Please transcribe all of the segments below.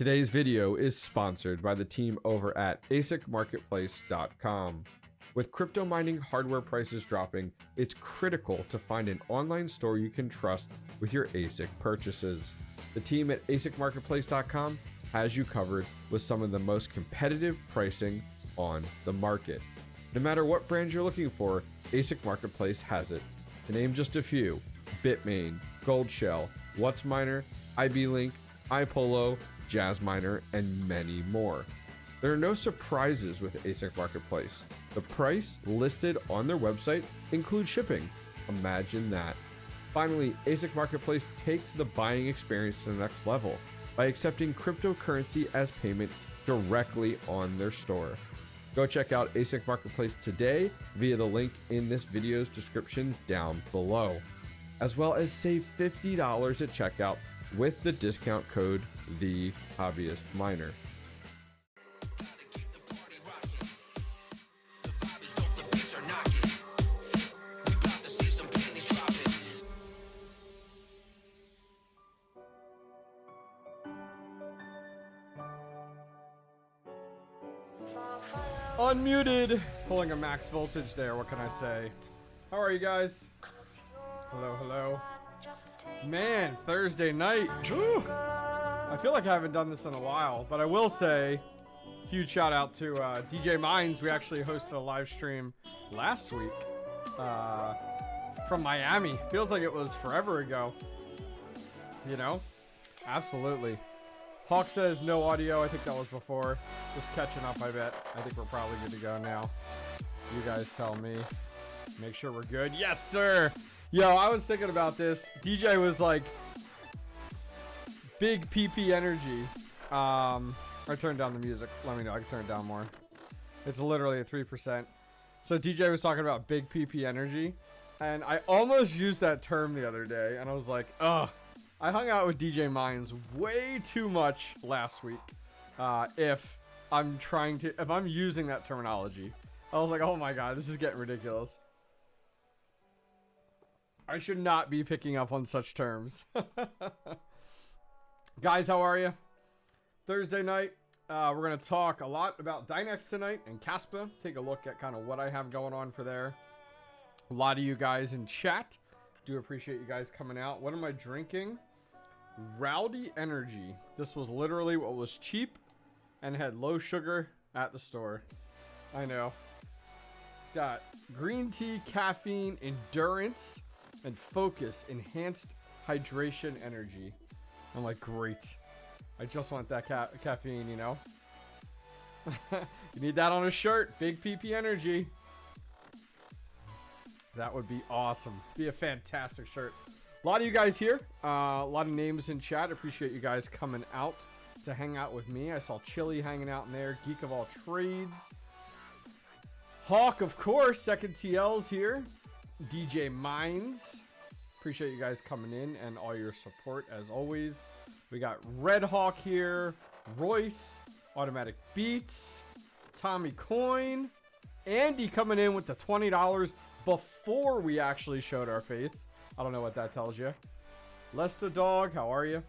Today's video is sponsored by the team over at AsicMarketplace.com. With crypto mining hardware prices dropping, it's critical to find an online store you can trust with your ASIC purchases. The team at AsicMarketplace.com has you covered with some of the most competitive pricing on the market. No matter what brand you're looking for, Asic Marketplace has it. To name just a few: Bitmain, Goldshell, WhatsMiner, IB-Link, 𝗖𝗹𝐆, JazzMiner, and many more. There are no surprises with Asic Marketplace. The price listed on their website includes shipping. Imagine that. Finally, Asic Marketplace takes the buying experience to the next level by accepting cryptocurrency as payment directly on their store. Go check out Asic Marketplace today via the link in this video's description down below, as well as save $50 at checkout with the discount code TheHobbyistMiner. Unmuted, pulling a max voltage there. What can I say? How are you guys? Hello, hello. Man, Thursday night. Whew. I feel like I haven't done this in a while, but I will say, huge shout out to DJ Mines. We actually hosted a live stream last week from Miami. Feels like it was forever ago. You know? Absolutely. Hawk says no audio. I think that was before. Just catching up, I bet. I think we're probably good to go now. You guys tell me. Make sure we're good. Yes, sir. Yo, I was thinking about this. DJ was like, big PP energy. I turned down the music. Let me know. I can turn it down more. It's literally at 3%. So DJ was talking about big PP energy. And I almost used that term the other day. And I was like, ugh. I hung out with DJ Mines way too much last week. If I'm using that terminology, I was like, oh my god, this is getting ridiculous. I should not be picking up on such terms. Guys, how are you? Thursday night, we're going to talk a lot about Dynex tonight and Kaspa. Take a look at kind of what I have going on for there. A lot of you guys in chat. Do appreciate you guys coming out. What am I drinking? Rowdy Energy. This was literally what was cheap and had low sugar at the store. I know. It's got green tea, caffeine, endurance, and focus, enhanced hydration energy. I'm like, great. I just want that caffeine, you know? You need that on a shirt. Big PP energy. That would be awesome. Be a fantastic shirt. A lot of you guys here. A lot of names in chat. Appreciate you guys coming out to hang out with me. I saw Chili hanging out in there. Geek of all trades. Hawk, of course. Second TL's here. DJ Mines. Appreciate you guys coming in and all your support as always. We got Red Hawk here. Royce. Automatic Beats. Tommy Coin. Andy coming in with the $20 before we actually showed our face. I don't know what that tells you. Lester Dog, how are you?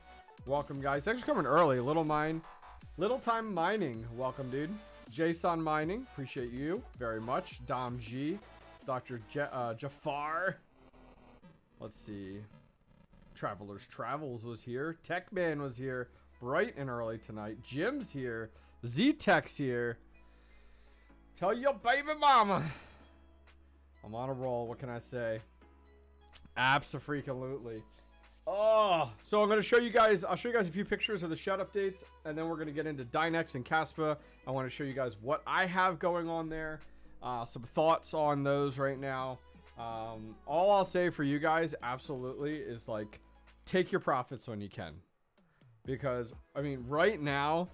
Welcome, guys. Thanks for coming early. Little Time Mining. Welcome, dude. Jason Mining. Appreciate you very much. Dom G. Dr. Jafar. Let's see. Travelers Travels was here. Techman was here bright and early tonight. Jim's here. Z-Tech's here. Tell your baby mama. I'm on a roll. What can I say? Abso-freaking-lutely. Oh, so I'm going to show you guys. I'll show you guys a few pictures of the shed updates, and then we're going to get into Dynex and Kaspa. I want to show you guys what I have going on there. Some thoughts on those right now. All I'll say for you guys, absolutely, is like, take your profits when you can. Because, I mean, right now,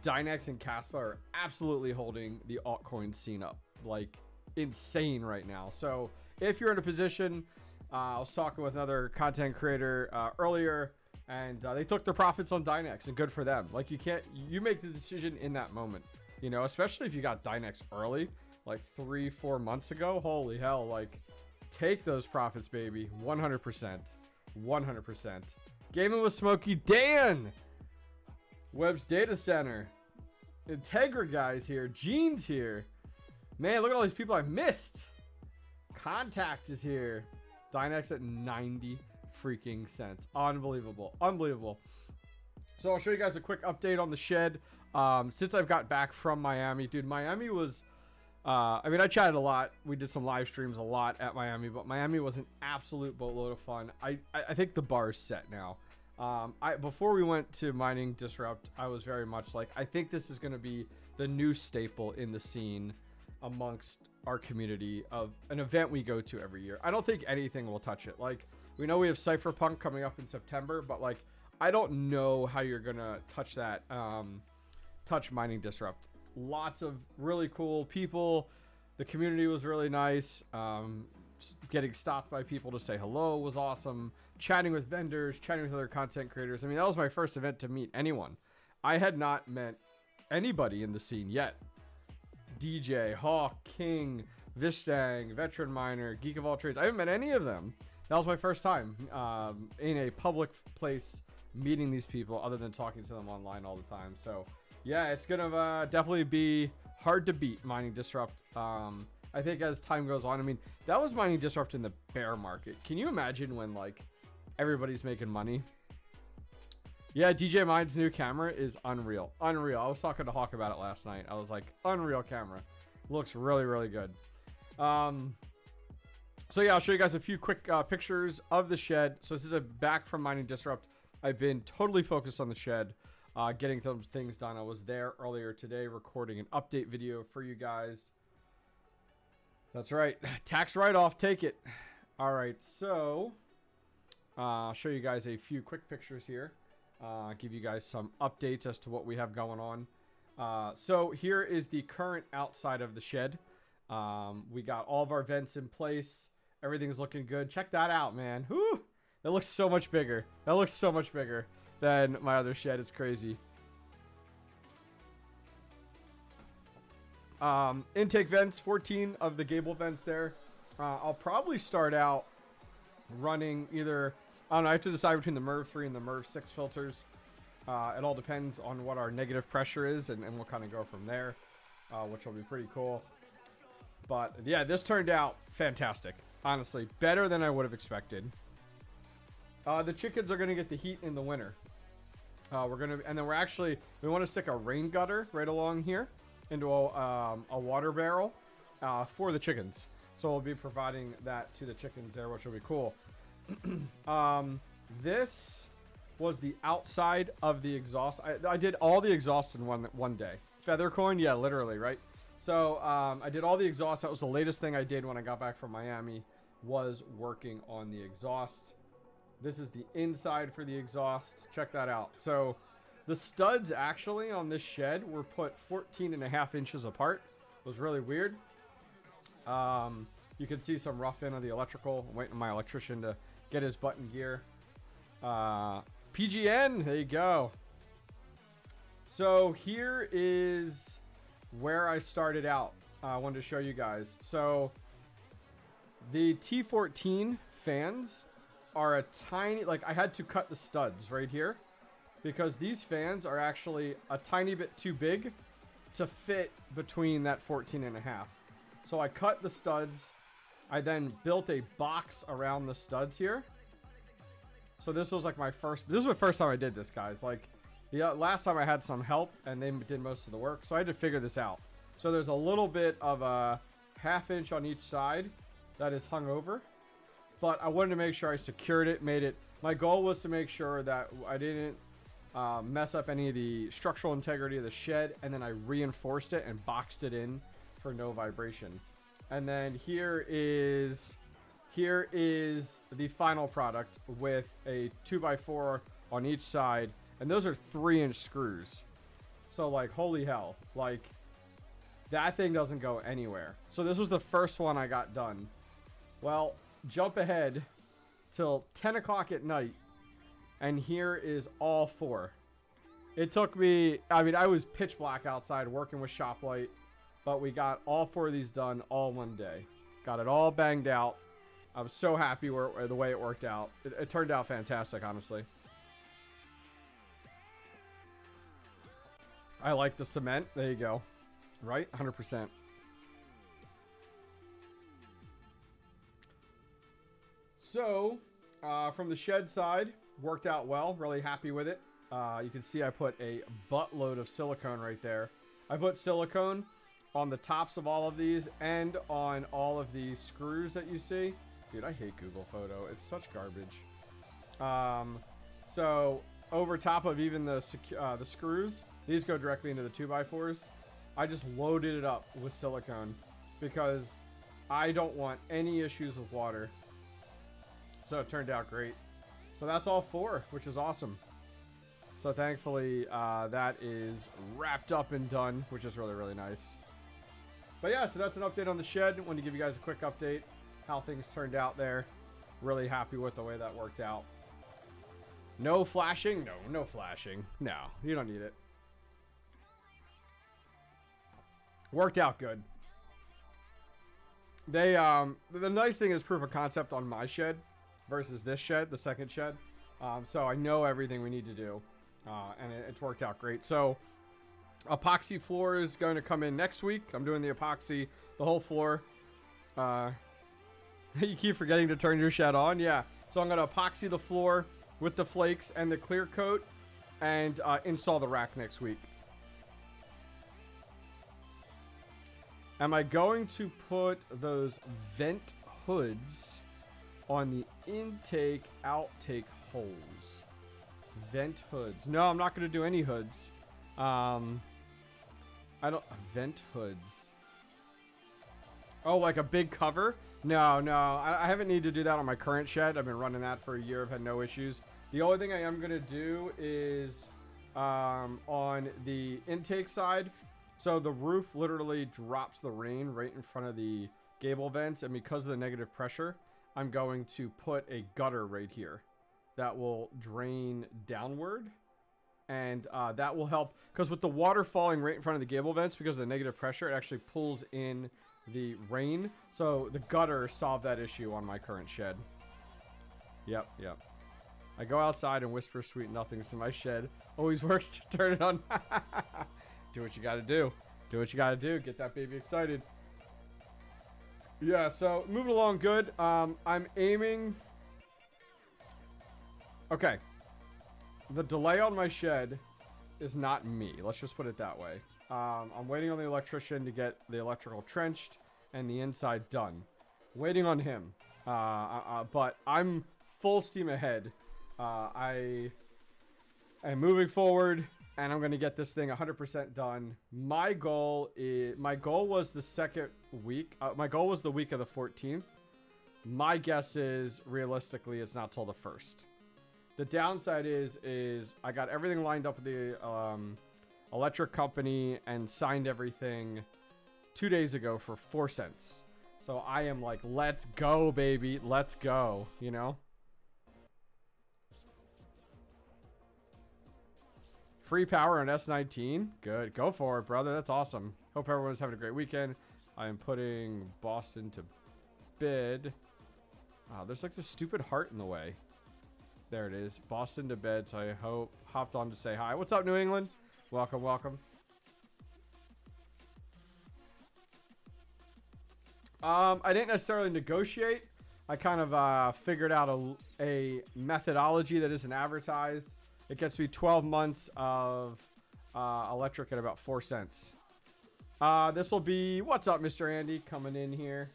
Dynex and Kaspa are absolutely holding the altcoin scene up. Like, insane right now. So, if you're in a position, I was talking with another content creator earlier, and they took their profits on Dynex, and good for them. Like, you make the decision in that moment, you know, especially if you got Dynex early, like 3-4 months ago. Holy hell, like, take those profits, baby. 100%. 100%. Gaming with Smokey. Dan! Webb's Data Center. Integra guys here. Gene's here. Man, look at all these people I missed. Contact is here. Dynex at 90 freaking cents. Unbelievable. Unbelievable. So I'll show you guys a quick update on the shed. Since I've got back from Miami, dude, Miami was, I mean, I chatted a lot. We did some live streams a lot at Miami, but Miami was an absolute boatload of fun. I think the bar's set now. Before we went to Mining Disrupt, I was very much like, I think this is going to be the new staple in the scene amongst our community of an event we go to every year. I don't think anything will touch it. Like, we know we have Cypherpunk coming up in September, but like, I don't know how you're going to touch that, touch Mining Disrupt. Lots of really cool people. The community was really nice. Getting stopped by people to say hello was awesome. Chatting with vendors, chatting with other content creators. I mean, that was my first event to meet anyone. I had not met anybody in the scene yet. DJ, Hawk, King, Vistang, Veteran Miner, Geek of All Trades. I haven't met any of them. That was my first time in a public place meeting these people other than talking to them online all the time. So yeah, it's gonna definitely be hard to beat Mining Disrupt. I think as time goes on, I mean, that was Mining Disrupt in the bear market. Can you imagine when like everybody's making money? Yeah, DJ Mine's new camera is unreal. Unreal. I was talking to Hawk about it last night. I was like, unreal camera. Looks really, really good. So yeah, I'll show you guys a few quick pictures of the shed. So this is a back from Mining Disrupt. I've been totally focused on the shed, getting some things done. I was there earlier today recording an update video for you guys. That's right. Tax write-off. Take it. All right. So I'll show you guys a few quick pictures here. Give you guys some updates as to what we have going on. So here is the current outside of the shed. We got all of our vents in place. Everything's looking good. Check that out, man. Whew! That looks so much bigger. That looks so much bigger than my other shed. It's crazy. Intake vents, 14 of the gable vents there. I'll probably start out running either, I don't know, I have to decide between the MERV 3 and the MERV 6 filters. It all depends on what our negative pressure is, and we'll kind of go from there, which will be pretty cool. But yeah, this turned out fantastic. Honestly, better than I would have expected. The chickens are going to get the heat in the winter. And then we want to stick a rain gutter right along here into a water barrel for the chickens. So we'll be providing that to the chickens there, which will be cool. This was the outside of the exhaust. I did all the exhaust in one day. Feathercoin, yeah, literally, right? So I did all the exhaust. That was the latest thing I did when I got back from Miami, was working on the exhaust. This is the inside for the exhaust. Check that out. So the studs actually on this shed were put 14.5 inches apart. It was really weird. You can see some rough in of the electrical. I'm waiting on my electrician to get his button gear. PGN, there you go. So here is where I started out. I wanted to show you guys. So the T14 fans are a tiny, like I had to cut the studs right here because these fans are actually a tiny bit too big to fit between that 14.5. So I cut the studs. I then built a box around the studs here. So this was like this is the first time I did this, guys. Like the last time I had some help and they did most of the work. So I had to figure this out. So there's a little bit of a 1/2 inch on each side that is hung over. But I wanted to make sure I secured it, my goal was to make sure that I didn't mess up any of the structural integrity of the shed, and then I reinforced it and boxed it in for no vibration. And then here is the final product with a 2x4 on each side, and those are 3-inch screws. So like, holy hell, like that thing doesn't go anywhere. So this was the first one I got done. Well, jump ahead till 10 o'clock at night, and here is all 4. It took me, I mean, I was pitch black outside working with shop light, but we got all 4 of these done all one day. Got it all banged out. I was so happy the way it worked out. It turned out fantastic, honestly. I like the cement. There you go. Right? 100%. So, from the shed side, worked out well. Really happy with it. You can see I put a buttload of silicone right there. I put silicone on the tops of all of these and on all of these screws that you see. Dude, I hate Google Photo. It's such garbage. So, over top of even the screws, these go directly into the 2x4s. I just loaded it up with silicone because I don't want any issues with water. So it turned out great. So that's all 4, which is awesome. So thankfully, that is wrapped up and done, which is really, really nice. But yeah, so that's an update on the shed. Wanted to give you guys a quick update, how things turned out there. Really happy with the way that worked out. No flashing? No, no flashing. No, you don't need it. Worked out good. They, the nice thing is proof of concept on my shed versus this shed, the second shed. So I know everything we need to do. And it's worked out great. So epoxy floor is going to come in next week. I'm doing the epoxy, the whole floor. You keep forgetting to turn your shed on. Yeah. So I'm going to epoxy the floor with the flakes and the clear coat and install the rack next week. Am I going to put those vent hoods on the intake outtake holes? Vent hoods. No, I'm not going to do any hoods. I don't... Vent hoods. Oh, like a big cover? No, no. I haven't needed to do that on my current shed. I've been running that for a year. I've had no issues. The only thing I am going to do is on the intake side. So the roof literally drops the rain right in front of the gable vents. And because of the negative pressure, I'm going to put a gutter right here that will drain downward. And that will help. Because with the water falling right in front of the gable vents, because of the negative pressure, it actually pulls in the rain. So the gutter solved that issue on my current shed. Yep, yep. I go outside and whisper sweet nothings in my shed. Always works to turn it on. Do what you gotta do. Do what you gotta do. Get that baby excited. Yeah, so moving along good. I'm aiming... Okay. The delay on my shed is not me. Let's just put it that way. I'm waiting on the electrician to get the electrical trenched and the inside done. Waiting on him. But I'm full steam ahead. I am moving forward, and I'm going to get this thing 100% done. My goal was the second week. My goal was the week of the 14th. My guess is, realistically, it's not till the 1st. The downside is I got everything lined up with the electric company and signed everything 2 days ago for 4 cents. So I am like, let's go, baby. Let's go, you know? Free power on S19. Good. Go for it, brother. That's awesome. Hope everyone's having a great weekend. I am putting Boston to bed. Oh, there's like this stupid heart in the way. There it is. Boston to bed. So I hopped on to say hi. What's up, New England? Welcome, welcome. I didn't necessarily negotiate. I kind of figured out a methodology that isn't advertised. It gets me 12 months of electric at about 4 cents. This will be... What's up, Mr. Andy? Coming in here.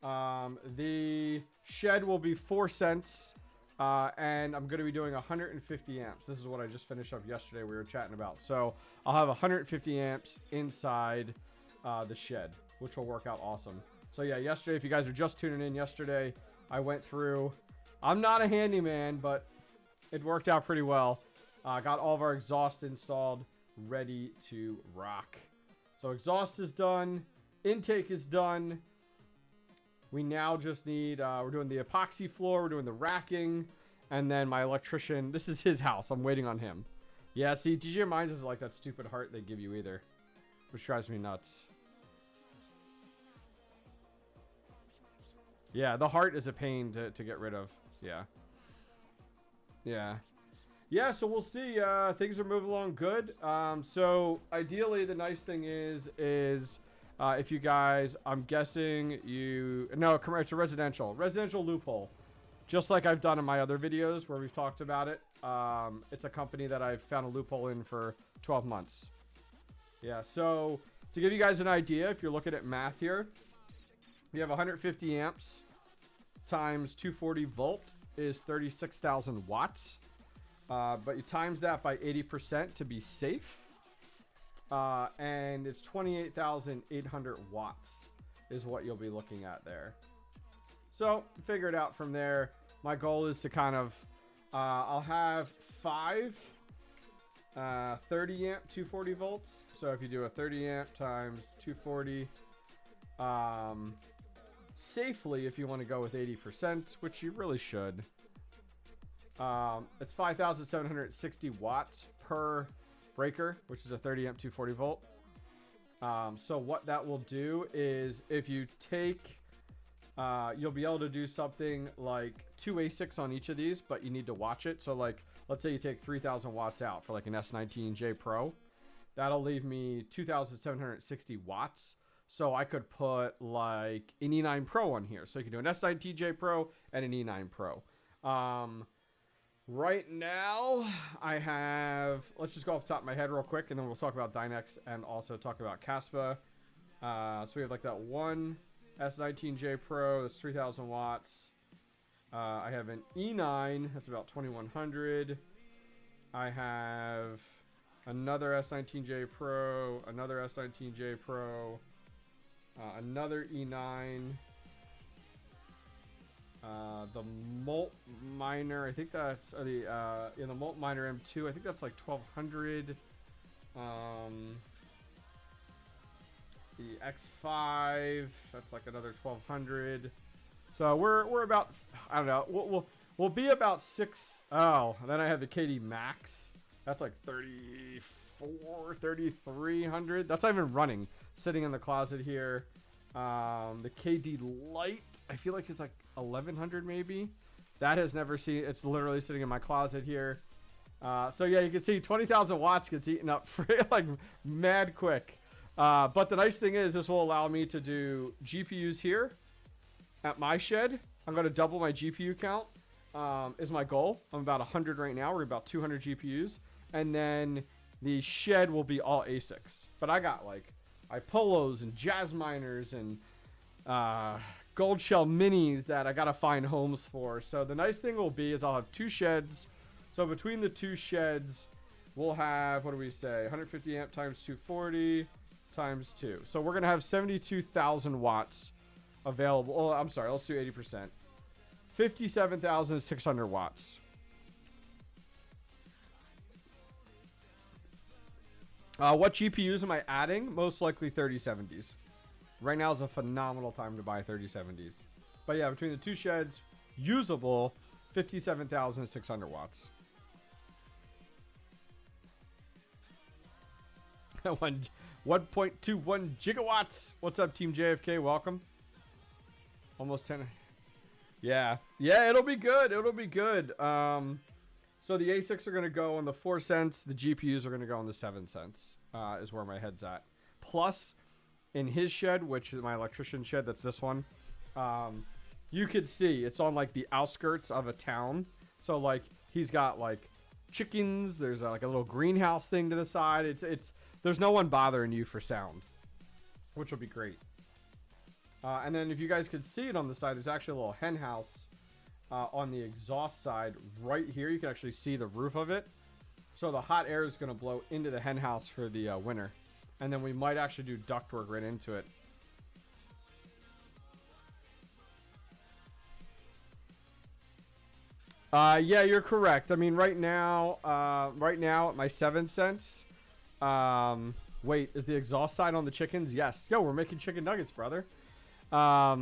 The shed will be 4 cents. And I'm going to be doing 150 amps. This is what I just finished up yesterday we were chatting about. So I'll have 150 amps inside the shed, which will work out awesome. So yeah, yesterday, if you guys are just tuning in yesterday, I went through... I'm not a handyman, but it worked out pretty well. Got all of our exhaust installed, ready to rock. So exhaust is done. Intake is done. We now just need... we're doing the epoxy floor. We're doing the racking. And then my electrician... This is his house. I'm waiting on him. Yeah, see, TJ Mines is like that stupid heart they give you either. Which drives me nuts. Yeah, the heart is a pain to get rid of. Yeah. Yeah. Yeah, so we'll see. Things are moving along good. So ideally, the nice thing is if you guys, I'm guessing no, it's a residential loophole, just like I've done in my other videos where we've talked about it. It's a company that I've found a loophole in for 12 months. Yeah, so to give you guys an idea, if you're looking at math here, you have 150 amps times 240 volt is 36,000 watts. But you times that by 80% to be safe. And it's 28,800 watts is what you'll be looking at there. So figure it out from there. My goal is to kind of, I'll have 5 30 amp 240 volts. So if you do a 30 amp times 240, safely, if you want to go with 80%, which you really should, it's 5,760 watts per breaker, which is a 30 amp 240 volt. So what that will do is if you take, you'll be able to do something like 2 ASICs on each of these, but you need to watch it. So like, let's say you take 3,000 watts out for like an S19J Pro. That'll leave me 2,760 watts. So I could put like an E9 Pro on here. So you can do an S19J Pro and an E9 Pro. Right now, I have, let's just go off the top of my head real quick, and then we'll talk about Dynex and also talk about Kaspa. So we have like that one S19J Pro, that's 3,000 watts. I have an E9, that's about 2,100. I have another S19J Pro, another S19J Pro, another E9. The 𝗟𝐷𝐼𝐼𝐼𝐼, I think that's the 𝗟𝐷𝐼𝐼𝐼𝐼 M2. I think that's like 1,200. The X5, that's like another 1,200. So we're about, I don't know. We'll be about 6. Oh, then I have the KD Max. That's like 3,300. That's not even running. Sitting in the closet here. The KD Lite, I feel like it's like 1,100 maybe. That has never seen. It's literally sitting in my closet here. So yeah, you can see 20,000 watts gets eaten up for like mad quick. But the nice thing is this will allow me to do GPUs here at my shed. I'm going to double my GPU count. Is my goal. I'm about 100 right now. We're about 200 GPUs, and then the shed will be all ASICs. But I got like 𝗔𝗆𝐿os and jazz miners and gold shell minis that I gotta find homes for. So the nice thing will be is I'll have 2 sheds. So between the 2 sheds, we'll have, what do we say, 150 amp times 240 times 2. So we're gonna have 72,000 watts available. Oh, I'm sorry, let's do 80%. 57,600 watts. What GPUs am I adding? Most likely 3070s. Right now is a phenomenal time to buy 3070s. But yeah, between the 2 sheds, usable 57,600 watts. 1.21 gigawatts. What's up, Team JFK? Welcome. Almost 10. Yeah, it'll be good. It'll be good. So the ASICs are going to go on the 4 cents. The GPUs are going to go on the 7 cents. Is where my head's at. Plus, in his shed, which is my electrician shed, that's this one. You could see it's on like the outskirts of a town. So like he's got like chickens. There's like a little greenhouse thing to the side. It's there's no one bothering you for sound, which will be great. And then if you guys could see it on the side, there's actually a little hen house on the exhaust side right here. You can actually see the roof of it. So the hot air is going to blow into the hen house for the winter. And then we might actually do ductwork right into it. Yeah, you're correct. I mean, right now at my 7 cents. Wait, is the exhaust side on the chickens? Yes. Yo, we're making chicken nuggets, brother. Yeah,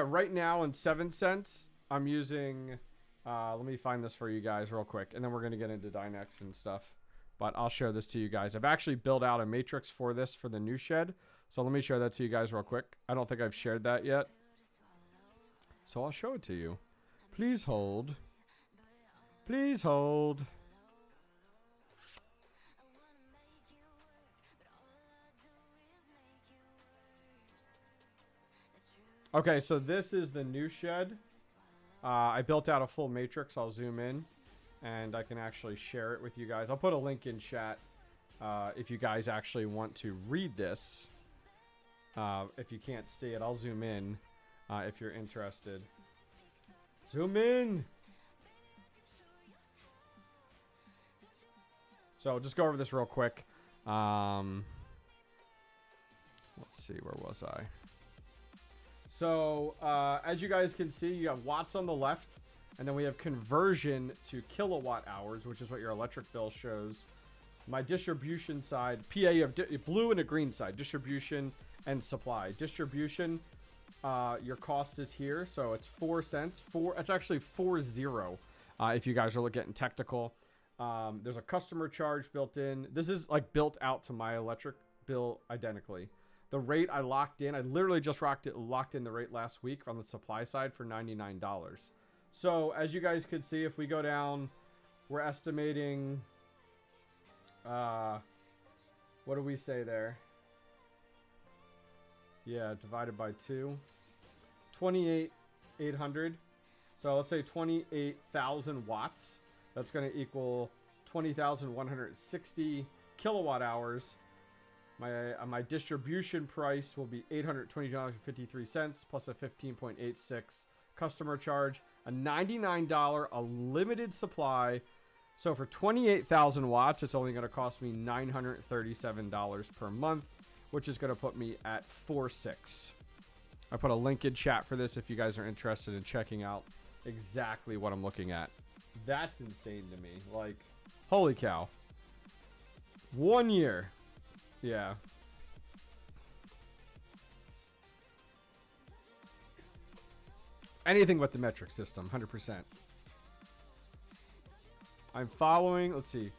right now in 7 cents, I'm using, let me find this for you guys real quick, and then we're going to get into Dynex and stuff, but I'll share this to you guys. I've actually built out a matrix for this for the new shed, so let me share that to you guys real quick. I don't think I've shared that yet. So I'll show it to you. Please hold. Please hold. Okay, so this is the new shed. I built out a full matrix. I'll zoom in and I can actually share it with you guys. I'll put a link in chat if you guys actually want to read this. If you can't see it, I'll zoom in if you're interested. Zoom in. So just go over this real quick. Let's see, where was I? So as you guys can see, you have watts on the left, and then we have conversion to kilowatt hours, which is what your electric bill shows. My distribution side, PA, you have blue and a green side, distribution and supply. Distribution, your cost is here, so it's 4 cents. It's actually 40 if you guys are getting technical. There's a customer charge built in. This is like built out to my electric bill identically. The rate I locked in, I literally just locked in the rate last week on the supply side for $99. So as you guys can see, if we go down, we're estimating, what do we say there? Yeah, divided by 2. 28,800. So let's say 28,000 watts. That's going to equal 20,160 kilowatt hours. My distribution price will be $820.53 plus a 15.86 customer charge, a $99 a limited supply. So for 28,000 watts, it's only going to cost me $937 per month, which is going to put me at 4.6. I put a link in chat for this if you guys are interested in checking out exactly what I'm looking at. That's insane to me. Like, holy cow. 1 year. Yeah. Anything but the metric system, 100%. I'm following, let's see.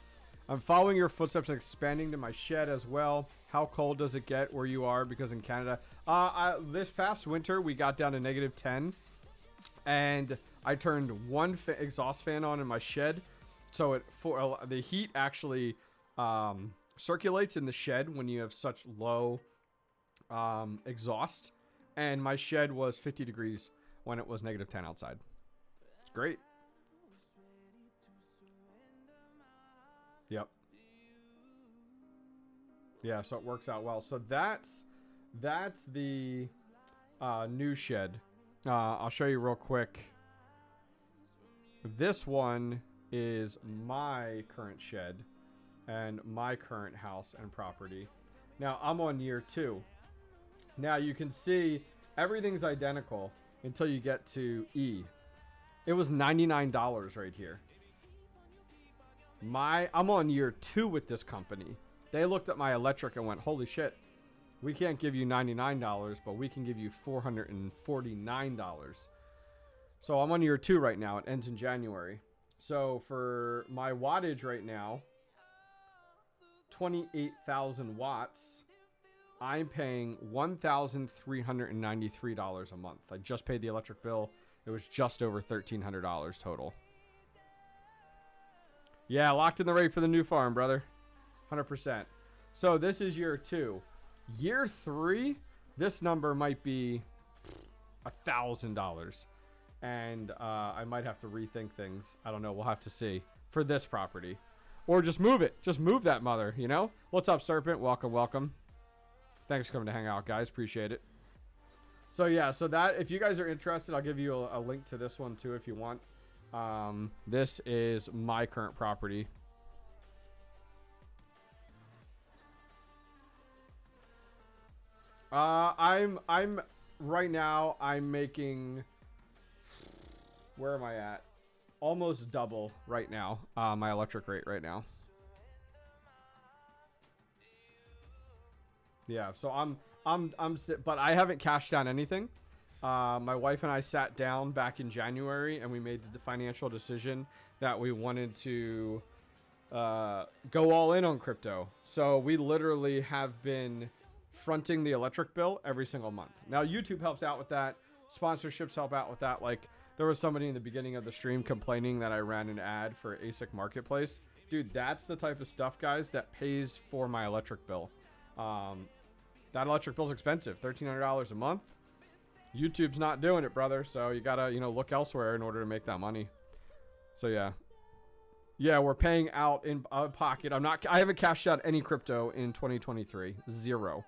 I'm following your footsteps and expanding to my shed as well. How cold does it get where you are? Because in Canada, this past winter, we got down to -10. And I turned one exhaust fan on in my shed. So the heat actually circulates in the shed when you have such low exhaust. And my shed was 50 degrees when it was -10 outside. It's great. Yep. Yeah, so it works out well. So that's the new shed. I'll show you real quick. This one is my current shed and my current house and property. Now I'm on year 2. Now you can see everything's identical until you get to E. It was $99 right here. I'm on year 2 with this company. They looked at my electric and went, holy shit, we can't give you $99, but we can give you $449. So I'm on year 2 right now. It ends in January. So for my wattage right now, 28,000 watts, I'm paying $1,393 a month. I just paid the electric bill. It was just over $1,300 total. Yeah, locked in the rate for the new farm, brother. 100%. So this is year 2. Year 3, this number might be $1,000. And I might have to rethink things. I don't know. We'll have to see for this property. Or just move it. Just move that mother, you know? What's up, Serpent? Welcome, welcome. Thanks for coming to hang out, guys. Appreciate it. So, yeah. So that, if you guys are interested, I'll give you a link to this one, too, if you want. This is my current property. I'm right now, I'm making, where am I at? Almost double right now, my electric rate right now. Yeah, so but I haven't cashed down anything. My wife and I sat down back in January and we made the financial decision that we wanted to go all in on crypto. So we literally have been fronting the electric bill every single month. Now YouTube helps out with that. Sponsorships help out with that. Like, there was somebody in the beginning of the stream complaining that I ran an ad for Asic Marketplace. Dude, that's the type of stuff, guys, that pays for my electric bill. That electric bill's expensive, $1,300 a month. YouTube's not doing it, brother. So you gotta, you know, look elsewhere in order to make that money. So yeah. Yeah, we're paying out in pocket. I haven't cashed out any crypto in 2023. Zero.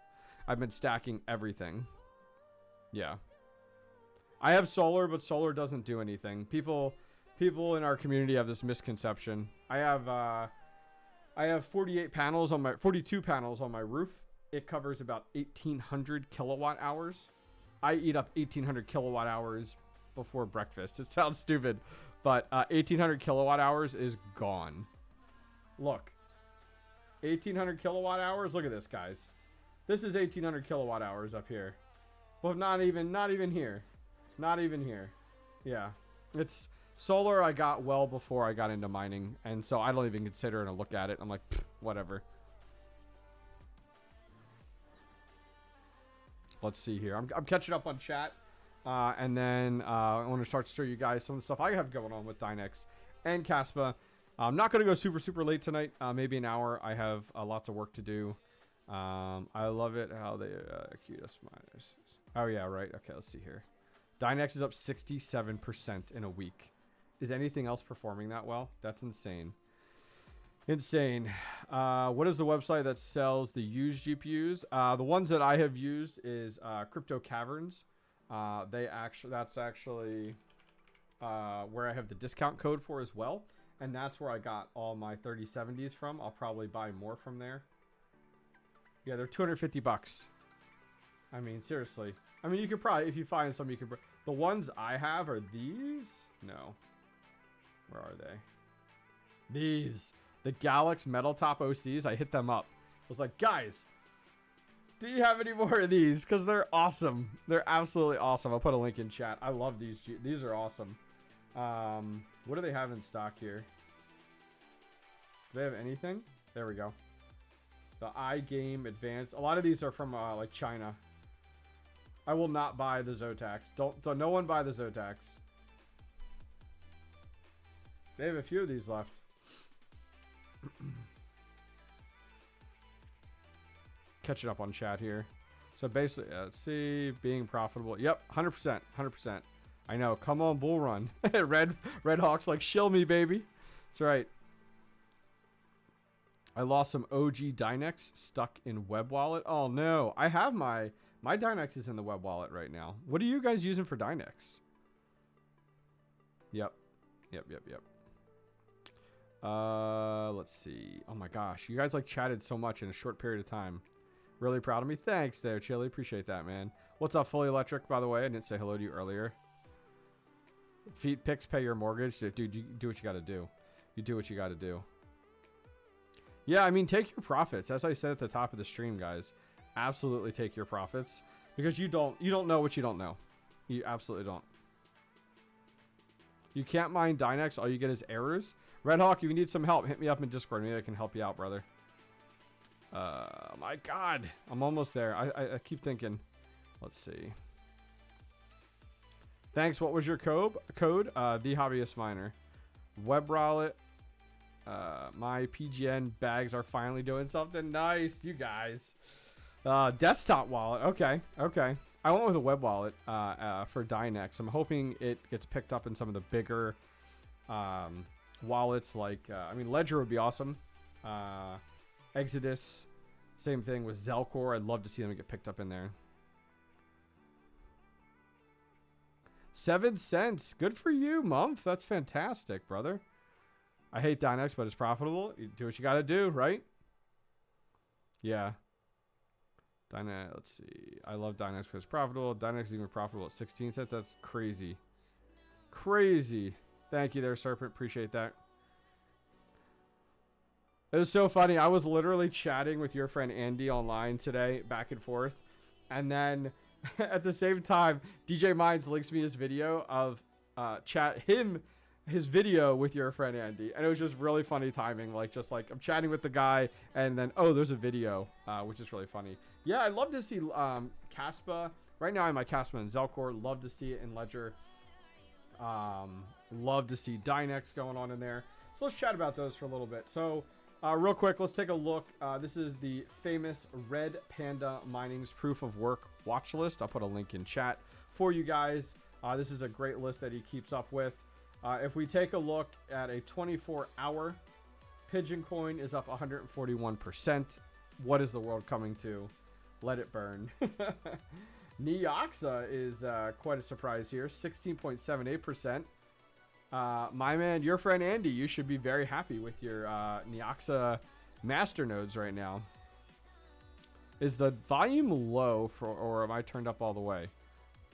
I've been stacking everything. Yeah. I have solar, but solar doesn't do anything. People in our community have this misconception. I have 42 panels on my roof. It covers about 1,800 kilowatt hours. I eat up 1,800 kilowatt hours before breakfast. It sounds stupid, but 1,800 kilowatt hours is gone. Look, 1,800 kilowatt hours. Look at this, guys. This is 1,800 kilowatt hours up here. Well, not even here. Not even here. Yeah, it's solar. I got well before I got into mining, and so I don't even consider it and look at it. I'm like, whatever. Let's see here. I'm catching up on chat, and then I want to start to show you guys some of the stuff I have going on with Dynex and Kaspa. I'm not going to go super late tonight. Maybe an hour. I have lots of work to do. I love it how they 𝐃𝐢𝐬𝐜𝐴 miners. Oh yeah, right. Okay, let's see here. Dynex is up 67% in a week. Is anything else performing that well? That's insane. Insane. What is the website that sells the used GPUs? The ones that I have used is Crypto Caverns. That's actually where I have the discount code for as well, and that's where I got all my 3070s from. I'll probably buy more from there. Yeah, they're 250 bucks. I mean, seriously. I mean, you could probably, if you find some, you could. The ones I have are these. No. Where are they? These. The Galax Metal Top OCs, I hit them up. I was like, guys, do you have any more of these? Because they're awesome. They're absolutely awesome. I'll put a link in chat. I love these. These are awesome. What do they have in stock here? Do they have anything? There we go. The iGame Advanced. A lot of these are from like China. I will not buy the Zotacs. Don't no one buy the Zotacs. They have a few of these left. Catching up on chat here. So basically, let's see, being profitable. Yep, 100%, 100%. I know. Come on, bull run. Red Hawk's like, shill me, baby. That's right. I lost some OG Dynex stuck in web wallet. Oh no, I have my Dynex is in the web wallet right now. What are you guys using for Dynex? Yep. Let's see. Oh my gosh, you guys like chatted so much in a short period of time. Really proud of me. Thanks there, Chili. Appreciate that, man. What's up, Fully Electric, by the way? I didn't say hello to you earlier. Feet picks pay your mortgage. Dude, you do what you got to do. You do what you got to do. Yeah, I mean, take your profits. As I said at the top of the stream, guys, absolutely take your profits, because you don't know what you don't know. You absolutely don't. You can't mine Dynex. All you get is errors. Red Hawk, if you need some help, hit me up in Discord. Maybe I can help you out, brother. My God, I'm almost there. I keep thinking. Let's see. Thanks. What was your code? 𝗏𝐻𝐵𝐴𝑠TMiner. Web wallet. My PGN bags are finally doing something nice, you guys. Desktop wallet. Okay. I went with a web wallet for Dynex. I'm hoping it gets picked up in some of the bigger wallets. Like, I mean, Ledger would be awesome. Exodus, same thing with Zelcore. I'd love to see them get picked up in there. 7 cents. Good for you, Mumph. That's fantastic, brother. I hate Dynex, but it's profitable. You do what you got to do, right? Yeah. Dynex, let's see. I love Dynex because it's profitable. Dynex is even profitable at 16 cents. That's crazy. Crazy. Thank you there, Serpent. Appreciate that. It was so funny. I was literally chatting with your friend Andy online today, back and forth. And then at the same time, DJ Minds links me his video of his video with your friend Andy, and it was just really funny timing. Like, just like I'm chatting with the guy, and then there's a video, which is really funny. Yeah, I'd love to see Kaspa Right now I'm at Kaspa and Zelcore. Love to see it in Ledger. Love to see Dynex going on in there. So let's chat about those for a little bit. So real quick, let's take a look. This is the famous Red Panda Mining's proof of work watch list. I'll put a link in chat for you guys. This is a great list that he keeps up with. If we take a look at a 24-hour, Pigeon Coin is up 141%. What is the world coming to? Let it burn. 𝗔𝐬𝐜𝐸𝐴 is quite a surprise here, 16.78%. My man, your friend Andy, you should be very happy with your 𝗔𝐬𝐜𝐸𝐴 master nodes right now. Is the volume low for, or am I turned up all the way?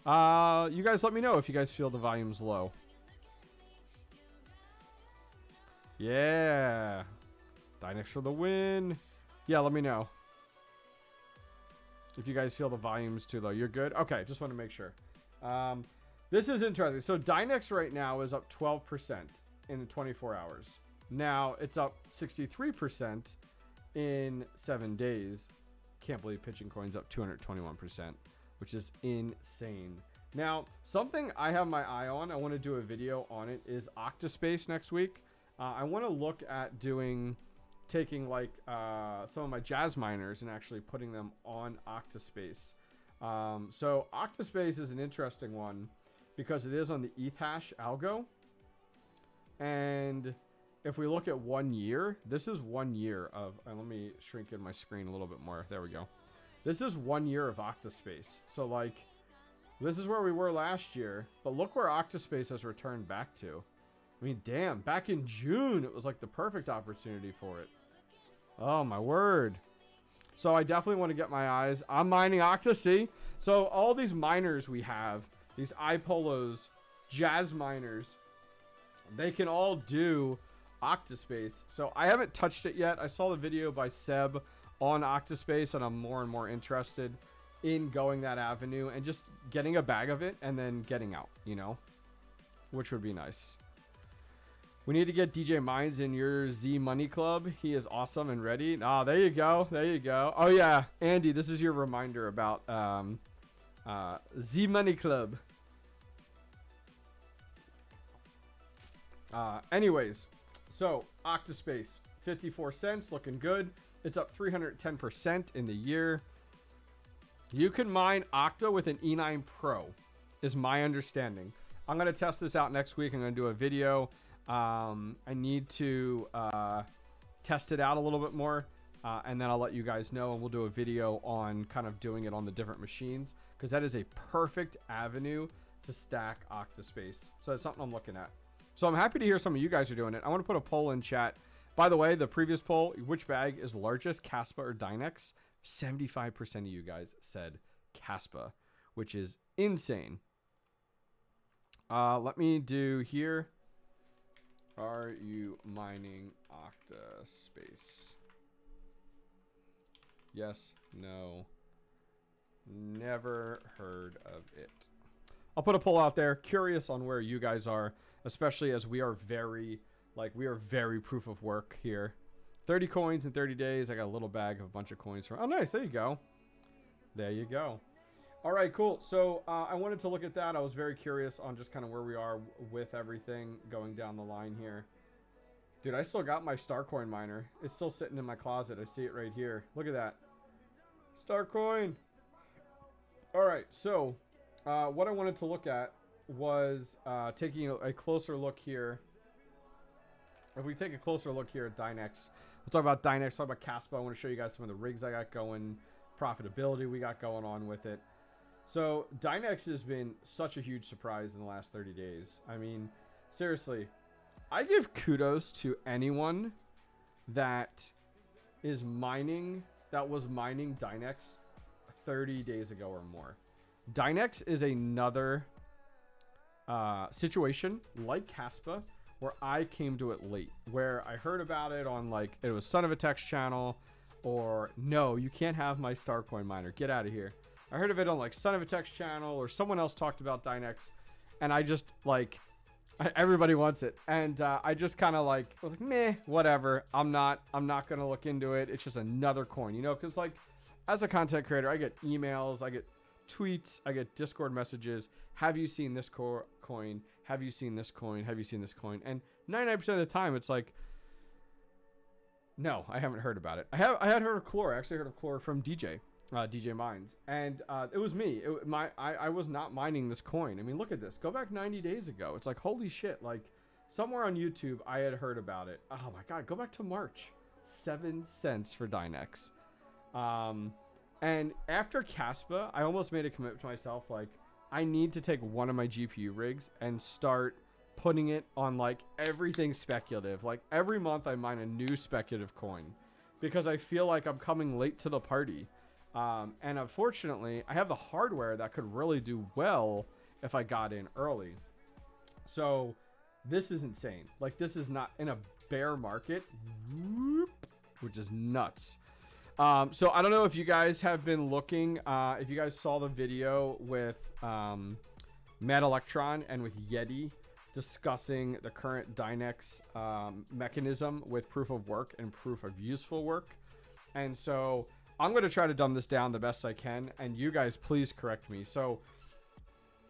You guys let me know if you guys feel the volume's low. Yeah. Dynex for the win. Yeah, let me know if you guys feel the volume's too low. You're good? Okay, just want to make sure. This is interesting. So Dynex right now is up 12% in 24 hours. Now it's up 63% in 7 days. Can't believe Pigeon Coin's up 221%, which is insane. Now, something I have my eye on, I want to do a video on it, is Octaspace next week. I want to look at taking like some of my jazz miners and actually putting them on Octaspace. So Octaspace is an interesting one because it is on the ETH hash algo. And if we look at 1 year, this is 1 year of, let me shrink in my screen a little bit more. There we go. This is 1 year of Octaspace. So like, this is where we were last year, but look where Octaspace has returned back to. I mean, damn, back in June, it was like the perfect opportunity for it. Oh, my word. So I definitely want to get my eyes. I'm mining Octa, see? So all these miners we have, these iPolos, jazz miners, they can all do Octaspace. So I haven't touched it yet. I saw the video by Seb on Octaspace, and I'm more and more interested in going that avenue and just getting a bag of it and then getting out, you know, which would be nice. We need to get DJ Mines in your Z Money Club. He is awesome and ready. Ah, there you go. There you go. Oh, yeah. Andy, this is your reminder about Z Money Club. Anyways, so Octaspace, 54 cents, looking good. It's up 310% in the year. You can mine Octa with an E9 Pro, is my understanding. I'm going to test this out next week. I'm going to do a video. I need to test it out a little bit more, and then I'll let you guys know, and we'll do a video on kind of doing it on the different machines, because that is a perfect avenue to stack Octaspace. So it's something I'm looking at. So I'm happy to hear some of you guys are doing it. I want to put a poll in chat. By the way, the previous poll, which bag is largest, Kaspa or Dynex? 75% of you guys said Kaspa, which is insane. Let me do here. Are you mining Octaspace? Yes, no, never heard of it. I'll put a poll out there. Curious on where you guys are, especially as we are very proof of work here. 30 coins in 30 days. I got a little bag of a bunch of coins from. Oh, nice. There you go. There you go. All right, cool. So I wanted to look at that. I was very curious on just kind of where we are with everything going down the line here. Dude, I still got my Starcoin miner. It's still sitting in my closet. I see it right here. Look at that. Starcoin. All right, so what I wanted to look at was taking a closer look here. If we take a closer look here at Dynex, we'll talk about Dynex, talk about Kaspa. I want to show you guys some of the rigs I got going, profitability we got going on with it. So Dynex has been such a huge surprise in the last 30 days. I mean, seriously, I give kudos to anyone that is mining, that was mining Dynex 30 days ago or more. Dynex is another situation like Kaspa where I came to it late, where I heard about it on, like, it was 𝗏𝐿𝐻 channel, or no, you can't have my Starcoin miner, get out of here. I heard of it on like 𝗏𝐿𝐻 channel, or someone else talked about Dynex, and I just like, everybody wants it, and I just kind of like was like, meh, whatever. I'm not gonna look into it. It's just another coin, you know, because like as a content creator, I get emails, I get tweets, I get Discord messages. Have you seen this coin? Have you seen this coin? Have you seen this coin? And 99% of the time, it's like, no, I haven't heard about it. I had heard of 𝗏𝐽𝑚𝑒. I actually heard of 𝗏𝗏𝑽𝑒 from DJ Mines, and it was me. I was not mining this coin. I mean, look at this. Go back 90 days ago. It's like, holy shit. Like, somewhere on YouTube, I had heard about it. Oh my god, go back to March. 7 cents for Dynex. And after Kaspa, I almost made a commitment to myself, like, I need to take one of my GPU rigs and start putting it on, like, everything speculative. Like, every month I mine a new speculative coin because I feel like I'm coming late to the party. And unfortunately, I have the hardware that could really do well if I got in early. So this is insane. Like, this is not in a bear market, which is nuts. So I don't know if you guys have been looking, if you guys saw the video with Matt Electron and with Yeti discussing the current Dynex mechanism with proof of work and proof of useful work. And so I'm going to try to dumb this down the best I can, and you guys please correct me. So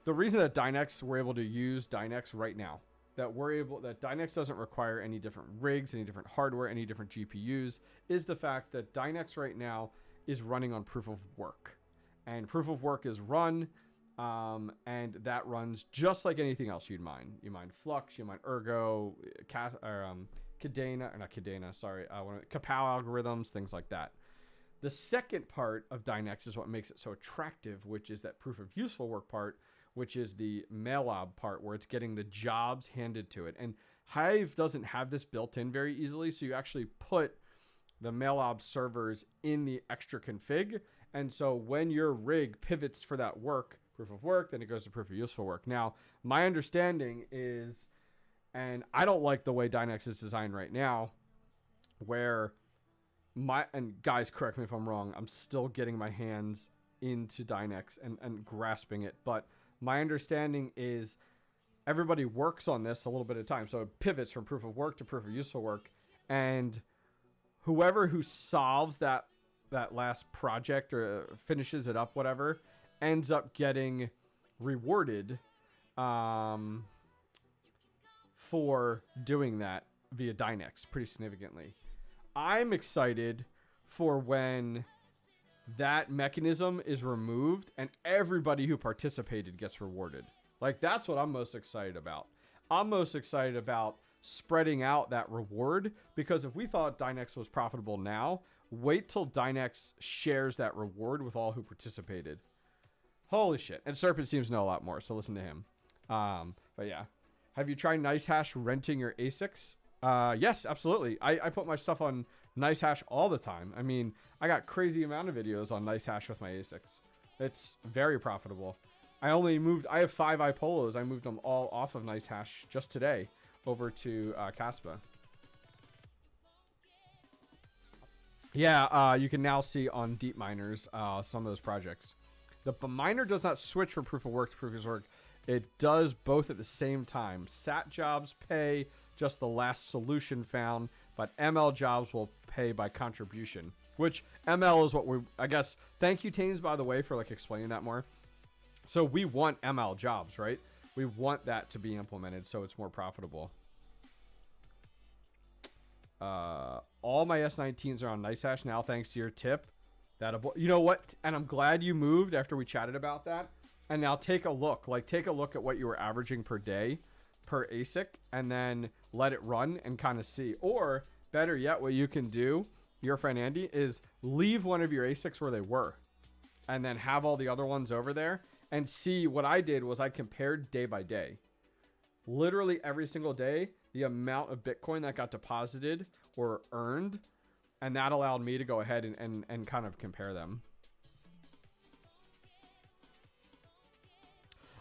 the reason that Dynex, we're able to use Dynex right now, that Dynex doesn't require any different rigs, any different hardware, any different GPUs, is the fact that Dynex right now is running on proof of work. And proof of work is run, and that runs just like anything else you'd mine. You mine Flux, you mine Ergo, 𝐾𝐢𝐬𝐜𝐵 algorithms, things like that. The second part of Dynex is what makes it so attractive, which is that proof of useful work part, which is the 𝗟𝐿𝐽 part, where it's getting the jobs handed to it. And Hive doesn't have this built in very easily, so you actually put the 𝗟𝐿𝐽 servers in the extra config. And so when your rig pivots for that work, proof of work, then it goes to proof of useful work. Now, my understanding is, and I don't like the way Dynex is designed right now, where and guys, correct me if I'm wrong, I'm still getting my hands into Dynex and grasping it, but my understanding is everybody works on this a little bit at a time. So it pivots from proof of work to proof of useful work. And who solves that last project or finishes it up, whatever, ends up getting rewarded for doing that via Dynex pretty significantly. I'm excited for when that mechanism is removed and everybody who participated gets rewarded. Like, that's what I'm most excited about. I'm most excited about spreading out that reward, because if we thought Dynex was profitable now, wait till Dynex shares that reward with all who participated. Holy shit. And Serpent seems to know a lot more, so listen to him. But yeah. Have you tried NiceHash renting your ASICs? Yes, absolutely. I put my stuff on NiceHash all the time. I mean, I got crazy amount of videos on NiceHash with my ASICs. It's very profitable. I have 5 iPolos. I moved them all off of NiceHash just today over to Kaspa. Yeah, you can now see on Deep Miners some of those projects. The miner does not switch from proof of work to proof of work. It does both at the same time. SAT jobs pay just the last solution found, but ML jobs will pay by contribution, which ML is what I guess. Thank you, Taines, by the way, for like explaining that more. So we want ML jobs, right? We want that to be implemented so it's more profitable. All my S19s are on NiceHash now, thanks to your tip. You know what? And I'm glad you moved after we chatted about that. And now take a look. Like, take a look at what you were averaging per day per ASIC, and then let it run and kind of see. Or better yet, what you can do, your friend Andy, is leave one of your ASICs where they were, and then have all the other ones over there, and see. What I did was I compared day by day, literally every single day, the amount of Bitcoin that got deposited or earned, and that allowed me to go ahead and kind of compare them.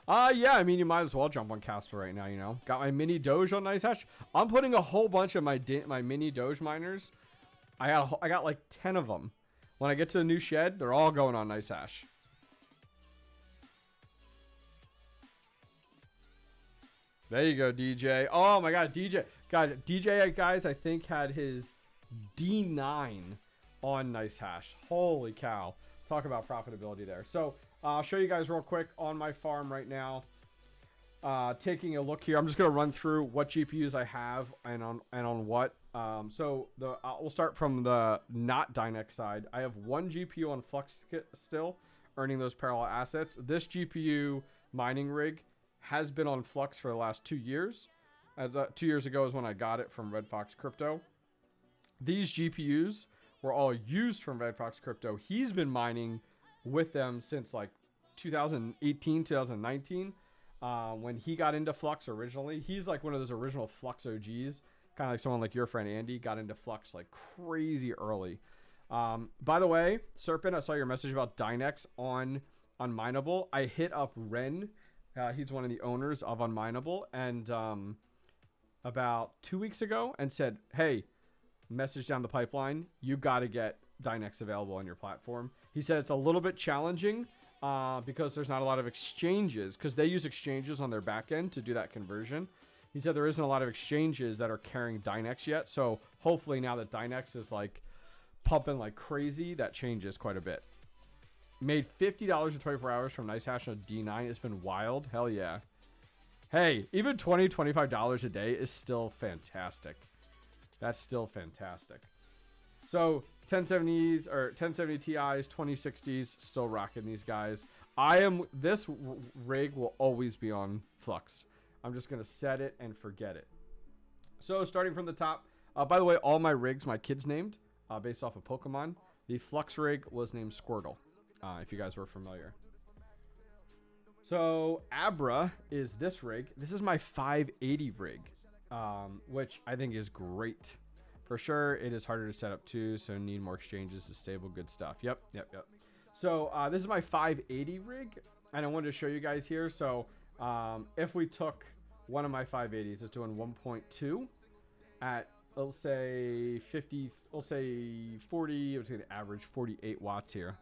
Yeah, I mean, you might as well jump on Kaspa right now, you know. Got my mini Doge on NiceHash. I'm putting a whole bunch of my mini Doge miners. I got like 10 of them. When I get to the new shed, they're all going on NiceHash. There you go, DJ. Oh my god, DJ. God, DJ, guys, I think had his D9 on NiceHash. Holy cow. Talk about profitability there. So I'll show you guys real quick on my farm right now. Taking a look here, I'm just going to run through what GPUs I have and on what. So we'll start from the not Dynex side. I have one GPU on Flux still, earning those parallel assets. This GPU mining rig has been on Flux for the last 2 years. 2 years ago is when I got it from Redfox Crypto. These GPUs were all used from Redfox Crypto. He's been mining with them since like 2018, 2019. When he got into Flux originally. He's like one of those original Flux OGs. Kind of like someone like your friend Andy got into Flux like crazy early. By the way, Serpent, I saw your message about Dynex on Unmineable. I hit up Ren. He's one of the owners of Unmineable. And about 2 weeks ago and said, hey, message down the pipeline. You got to get Dynex available on your platform. He said it's a little bit challenging because there's not a lot of exchanges, because they use exchanges on their back end to do that conversion. He said there isn't a lot of exchanges that are carrying Dynex yet. So hopefully now that Dynex is like pumping like crazy, that changes quite a bit. Made $50 in 24 hours from Nice Hash on D9. It's been wild. Hell yeah. Hey, even $20, $25 a day is still fantastic. That's still fantastic. So 1070s or 1070 Ti's, 2060s, still rocking these guys. This rig will always be on Flux. I'm just going to set it and forget it. So starting from the top, by the way, all my rigs, my kids named based off of Pokemon. The Flux rig was named Squirtle, if you guys were familiar. So Abra is this rig. This is my 580 rig, which I think is great. For sure, it is harder to set up too, so need more exchanges to stable. Good stuff. Yep. So this is my 580 rig, and I wanted to show you guys here. So if we took one of my 580s, it's doing 1.2 at, let's say 50, we'll say 40, let's say the average 48 watts here.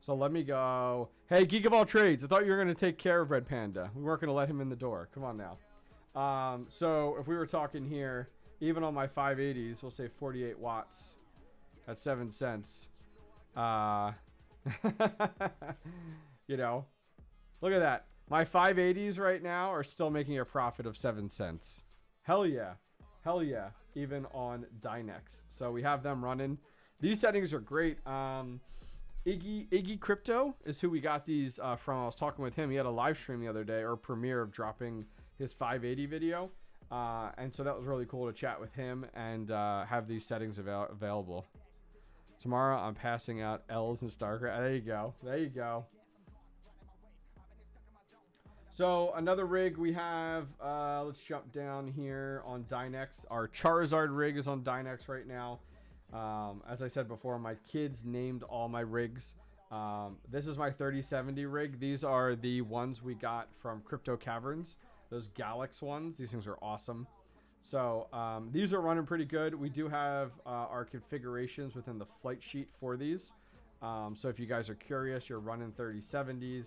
So let me go. Hey, Geek of all trades, I thought you were going to take care of Red Panda. We weren't going to let him in the door. Come on now. So if we were talking here, even on my 580s, we'll say 48 watts at 7 cents. You know, look at that. My 580s right now are still making a profit of 7 cents. Hell yeah. Hell yeah. Even on Dynex. So we have them running. These settings are great. Iggy Crypto is who we got these from. I was talking with him. He had a live stream the other day, or premiere of dropping his 580 video. And so that was really cool to chat with him and have these settings available. Tomorrow I'm passing out L's and StarCraft. There you go. There you go. So another rig we have, let's jump down here on Dynex. Our Charizard rig is on Dynex right now. As I said before, my kids named all my rigs. This is my 3070 rig. These are the ones we got from Crypto Caverns. Those Galax ones. These things are awesome. So these are running pretty good. We do have our configurations within the flight sheet for these. So if you guys are curious, you're running 3070s.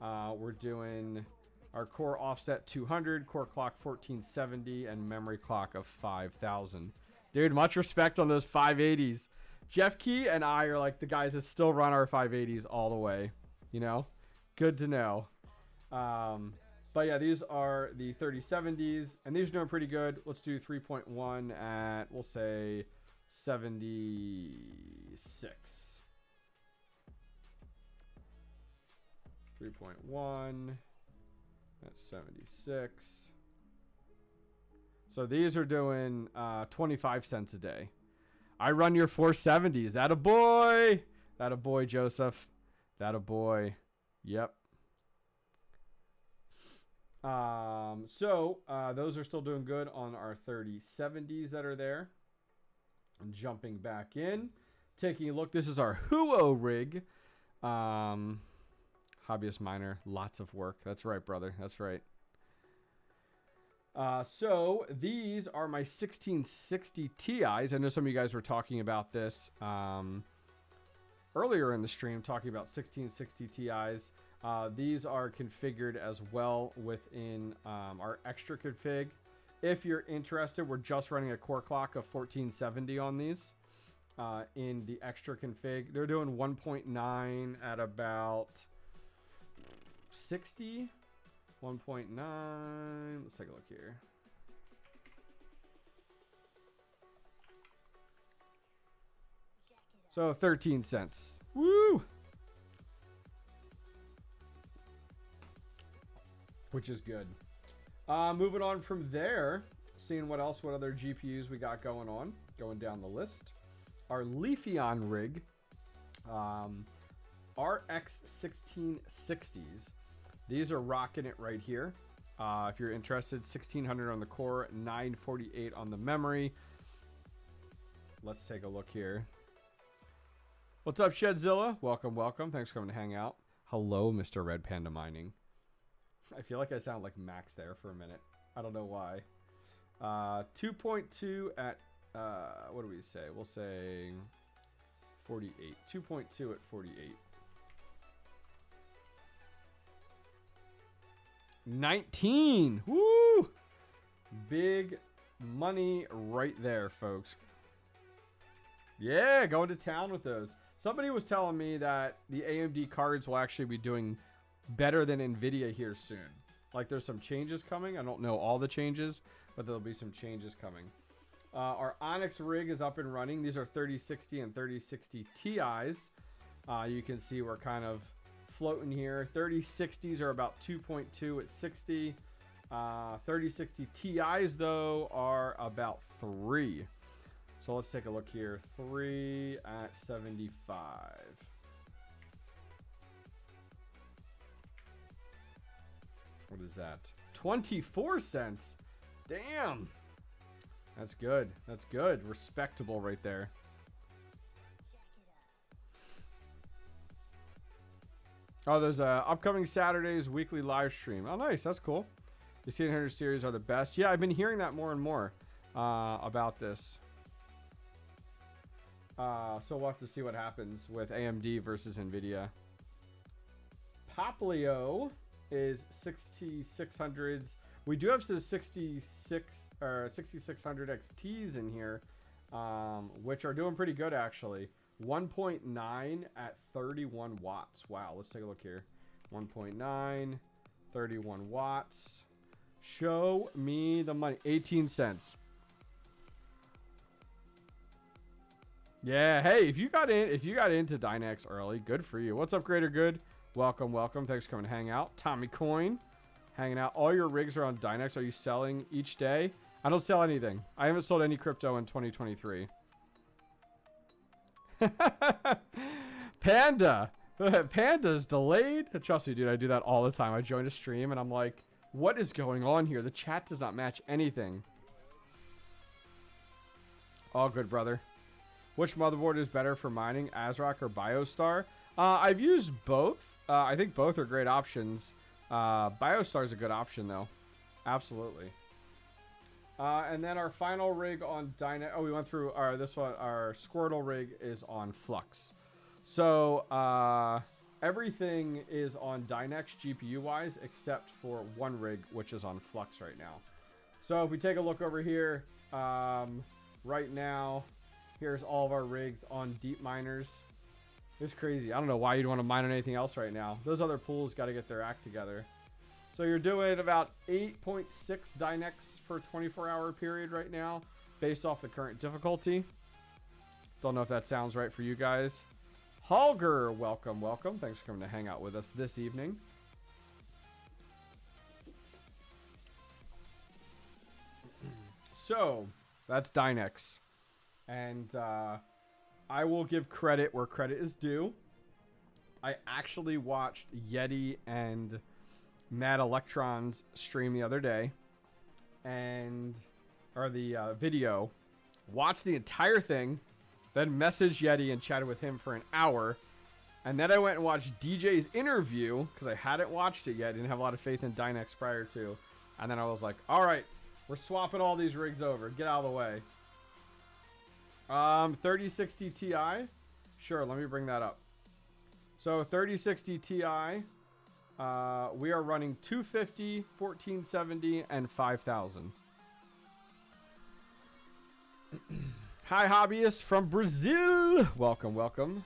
We're doing our core offset 200, core clock 1470, and memory clock of 5000. Dude, much respect on those 580s. Jeff Key and I are like the guys that still run our 580s all the way. You know? Good to know. But yeah, these are the 3070s, and these are doing pretty good. Let's do 3.1 at, we'll say, 76. 3.1 at 76. So these are doing 25 cents a day. I run your 470s. That a boy. That a boy, Joseph. That a boy. Yep. So those are still doing good on our 3070s that are there. And jumping back in, taking a look. This is our Huo rig. 𝐿𝐵𝐼ST_MINER, lots of work. That's right, brother. That's right. So these are my 1660 Ti's. I know some of you guys were talking about this earlier in the stream, talking about 1660 Ti's. These are configured as well within our extra config. If you're interested, we're just running a core clock of 1470 on these in the extra config. They're doing 1.9 at about 60, 1.9. Let's take a look here. So 13 cents. Woo! Which is good. Moving on from there, seeing what other GPUs we got going on. Going down the list. Our Leafeon rig. RX 1660s. These are rocking it right here. If you're interested, 1600 on the core, 948 on the memory. Let's take a look here. What's up, Shedzilla? Welcome, welcome. Thanks for coming to hang out. Hello, Mr. Red Panda Mining. I feel like I sound like Max there for a minute. I don't know why. 2.2 at, what do we say? We'll say 48. 2.2 at 48. 19. Woo! Big money right there, folks. Yeah, going to town with those. Somebody was telling me that the AMD cards will actually be doing better than NVIDIA here soon. Like there's some changes coming. I don't know all the changes, but there'll be some changes coming. Our Onyx rig is up and running. These are 3060 and 3060 Ti's. You can see we're kind of floating here. 3060s are about 2.2 at 60. 3060 Ti's though are about 3. So let's take a look here. 3 at 75. What is that? 24 cents. Damn. That's good. That's good. Respectable right there. Oh, there's a upcoming Saturday's weekly live stream. Oh, nice. That's cool. The C800 series are the best. Yeah, I've been hearing that more and more about this. So we'll have to see what happens with AMD versus NVIDIA. Poplio is 6600s. We do have some 6600 XTs in here, which are doing pretty good actually. 1.9 at 31 watts. Wow, let's take a look here. 1.9, 31 watts. Show me the money. 18 cents. Yeah, hey, if you got into Dynex early, good for you. What's up, Greater Good? Welcome, welcome. Thanks for coming to hang out. Tommy Coin, hanging out. All your rigs are on Dynex. Are you selling each day? I don't sell anything. I haven't sold any crypto in 2023. Panda. Panda's delayed. Trust me, dude, I do that all the time. I join a stream and I'm like, what is going on here? The chat does not match anything. All good, brother. Which motherboard is better for mining, ASRock or BioStar? I've used both. I think both are great options. BioStar is a good option, though. Absolutely. And then our final rig on Dynex. Oh, we went through this one. Our Squirtle rig is on Flux. So everything is on Dynex GPU-wise, except for one rig, which is on Flux right now. So if we take a look over here, right now, here's all of our rigs on deep miners. It's crazy. I don't know why you'd want to mine on anything else right now. Those other pools got to get their act together. So you're doing about 8.6 Dynex per 24-hour period right now, based off the current difficulty. Don't know if that sounds right for you guys. Holger, welcome, welcome. Thanks for coming to hang out with us this evening. So that's Dynex. And I will give credit where credit is due. I actually watched Yeti and Mad Electron's stream the other day, or the video. Watched the entire thing, then messaged Yeti and chatted with him for an hour, and then I went and watched DJ's interview because I hadn't watched it yet. I didn't have a lot of faith in Dynex prior to, and then I was like, all right, we're swapping all these rigs over. Get out of the way. 3060 Ti. Sure, let me bring that up. So 3060 Ti, we are running 250, 1470, and 5000. Hi, hobbyists from Brazil. Welcome, welcome.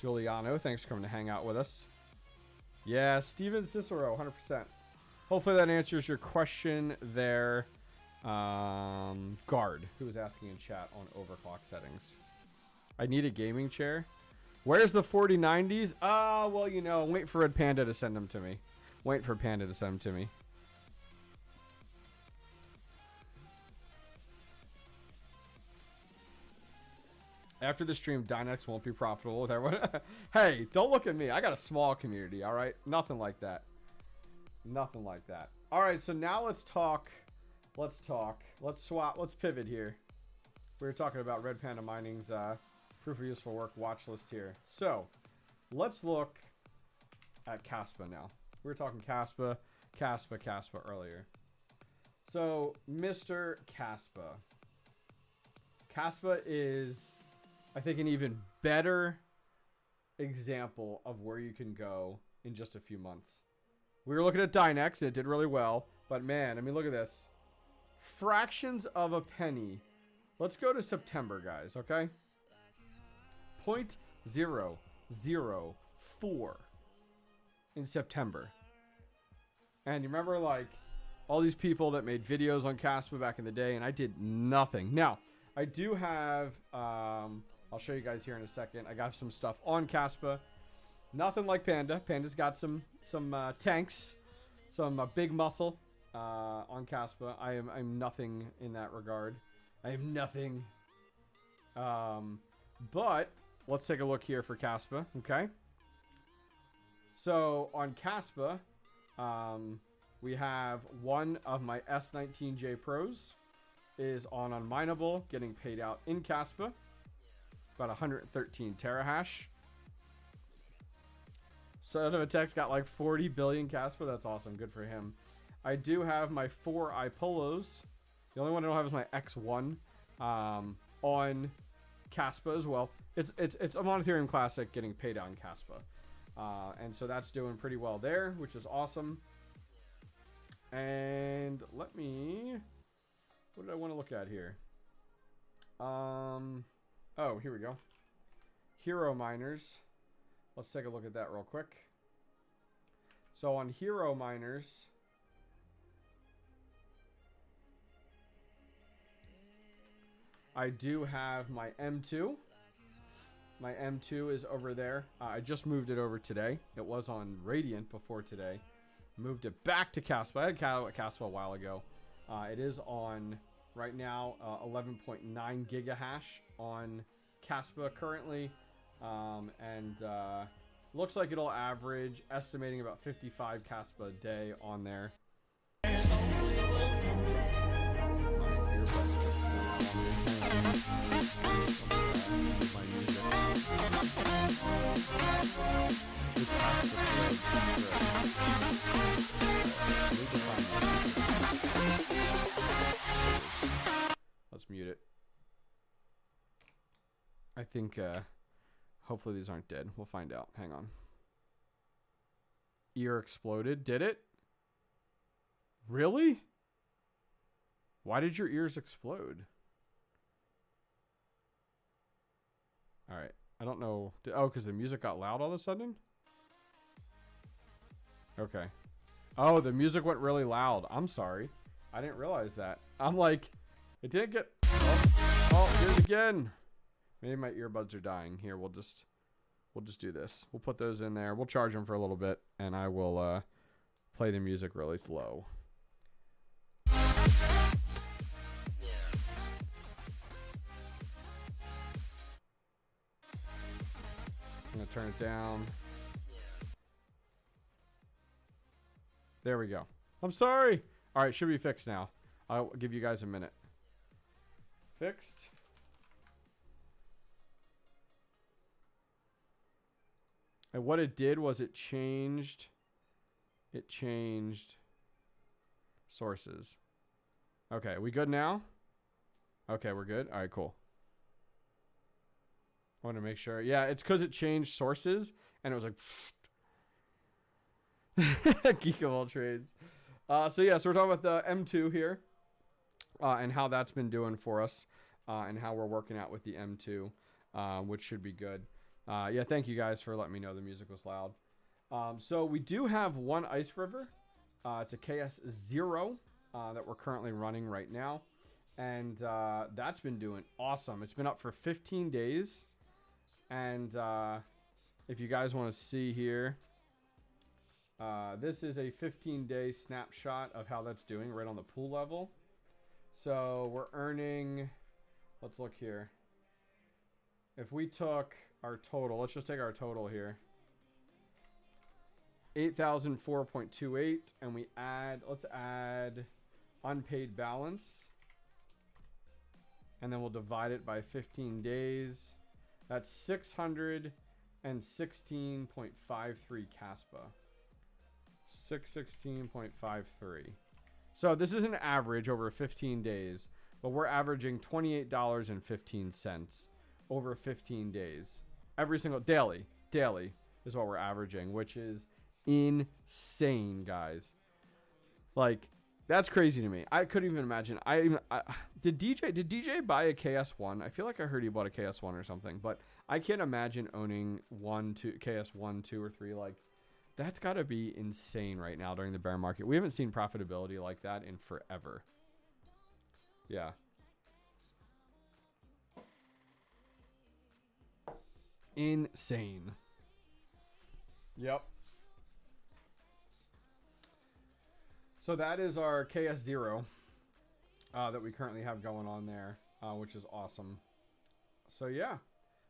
Juliano, thanks for coming to hang out with us. Yeah, Steven Cicero, 100%. Hopefully that answers your question there. Guard, who was asking in chat on overclock settings. I need a gaming chair. Where's the 4090s? Well, you know, wait for Red Panda to send them to me. Wait for Panda to send them to me. After the stream, Dynex won't be profitable with everyone. Hey, don't look at me. I got a small community, all right? Nothing like that. Nothing like that. All right, so now let's talk. Let's swap. Let's pivot here. We were talking about Red Panda Mining's proof of useful work watch list here. So let's look at Kaspa now. We were talking Kaspa earlier. So Mr. Kaspa. Kaspa is, I think, an even better example of where you can go in just a few months. We were looking at Dynex, and it did really well. But man, I mean, look at this. Fractions of a penny. Let's go to September, guys, okay? 0.004 in September. And you remember, like, all these people that made videos on Kaspa back in the day, and I did nothing. Now, I do have, I'll show you guys here in a second. I got some stuff on Kaspa. Nothing like Panda. Panda's got some tanks, some big muscle on Kaspa. I'm nothing in that regard. I am nothing. But let's take a look here for Kaspa. Okay. So on Kaspa, we have one of my S19J Pros is on unminable, getting paid out in Kaspa. About 113 terahash. Son of a Text got like 40 billion Kaspa. That's awesome. Good for him. I do have my 4 iPolos. The only one I don't have is my X1 on Kaspa as well. It's a Ethereum Classic getting paid out in Kaspa. And so that's doing pretty well there, which is awesome. And let me... What did I want to look at here? Oh, here we go. Hero Miners. Let's take a look at that real quick. So on Hero Miners, I do have my M2. My M2 is over there. I just moved it over today. It was on Radiant before today. Moved it back to Kaspa. I had Kaspa a while ago. It is on right now 11.9 gigahash on Kaspa currently. And looks like it'll average, estimating about 55 Kaspa a day on there. Let's mute it. I think hopefully these aren't dead. We'll find out. Hang on. Ear exploded. Did it? Really? Why did your ears explode? All right. I don't know. Oh, because the music got loud all of a sudden? Okay. Oh, the music went really loud. I'm sorry. I didn't realize that. I'm like, it didn't get... Oh, here's again. Maybe my earbuds are dying. Here, we'll just do this. We'll put those in there. We'll charge them for a little bit, and I will play the music really slow. I'm gonna turn it down. There we go. I'm sorry. All right, should be fixed now. I'll give you guys a minute. Fixed. And what it did was it changed sources. Okay, we good now? Okay, we're good. All right, cool. I want to make sure. Yeah, it's because it changed sources, and it was like... Geek of all trades. So yeah, so we're talking about the M2 here, and how that's been doing for us, and how we're working out with the M2, which should be good. Yeah, thank you guys for letting me know the music was loud. So we do have one ice river to KS0 that we're currently running right now. And that's been doing awesome. It's been up for 15 days. And if you guys want to see here, this is a 15-day snapshot of how that's doing right on the pool level. So we're earning, let's look here. If we took our total, let's just take our total here. 8,004.28, and we add, let's add unpaid balance. And then we'll divide it by 15 days. That's 616.53 Kaspa. 616.53. So this is an average over 15 days, but we're averaging $28.15 over 15 days. Every single daily is what we're averaging, which is insane, guys. Like, that's crazy to me. I couldn't even imagine. Did DJ buy a KS1? I feel like I heard he bought a KS1 or something, but I can't imagine owning KS1, 2, or 3. Like, that's got to be insane right now during the bear market. We haven't seen profitability like that in forever. Yeah. Insane. Yep. So that is our KS0 that we currently have going on there, which is awesome. So yeah,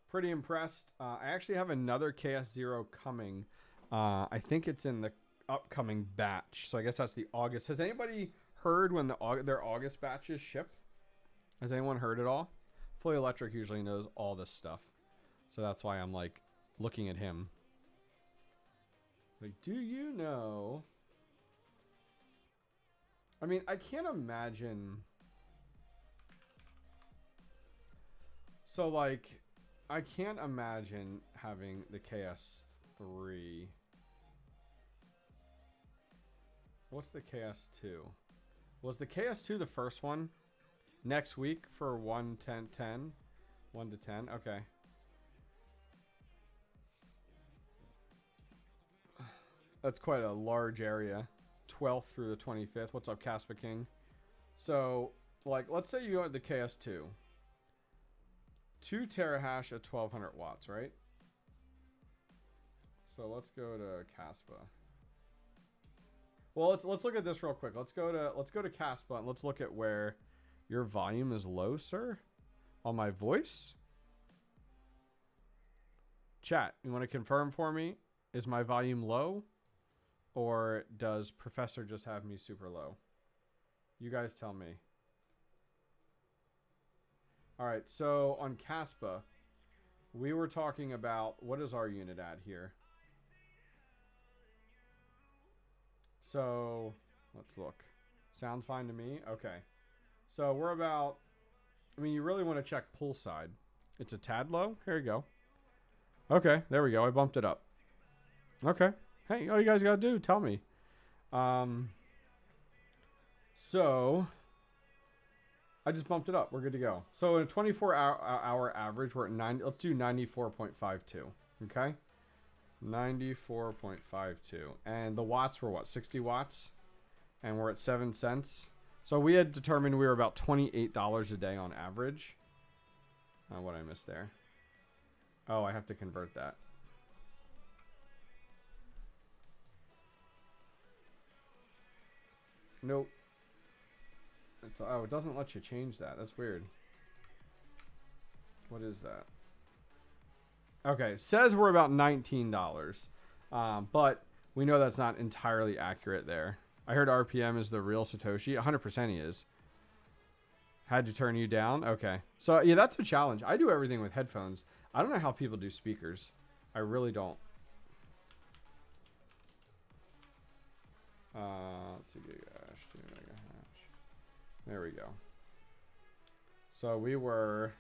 pretty impressed. I actually have another KS0 coming. I think it's in the upcoming batch. So I guess that's the August. Has anybody heard when their August batches ship? Has anyone heard it all? Fully Electric usually knows all this stuff. So that's why I'm like looking at him. Like, do you know? I mean, I can't imagine. So, like, I can't imagine having the KS3. What's the KS2? Was the KS2 the first one? Next week for 1 to 10? Okay. That's quite a large area. 12th through the 25th. What's up, Kaspa King? So, like, let's say you go at the KS2. 2 terahash at 1200 watts, right? So let's go to Kaspa. Well, let's look at this real quick. Let's go to Kaspa and let's look at where your volume is low, sir. On my voice. Chat, you want to confirm for me? Is my volume low? Or does Professor just have me super low? You guys tell me. All right, so on Kaspa, we were talking about, what is our unit at here? So let's look. Sounds fine to me. Okay. So we're about, I mean, you really want to check pull side. It's a tad low. Here you go. Okay, there we go. I bumped it up. Okay. Hey, all you guys got to do, tell me. So I just bumped it up. We're good to go. So in a 24-hour average, we're at 90. Let's do 94.52. Okay? 94.52. And the watts were what? 60 watts? And we're at 7 cents. So we had determined we were about $28 a day on average. What I missed there. Oh, I have to convert that. Nope. Oh, it doesn't let you change that. That's weird. What is that? Okay, says we're about $19. But we know that's not entirely accurate there. I heard RPM is the real Satoshi. 100% he is. Had to turn you down? Okay. So, yeah, that's a challenge. I do everything with headphones. I don't know how people do speakers. I really don't. Let's see. There we go. So we were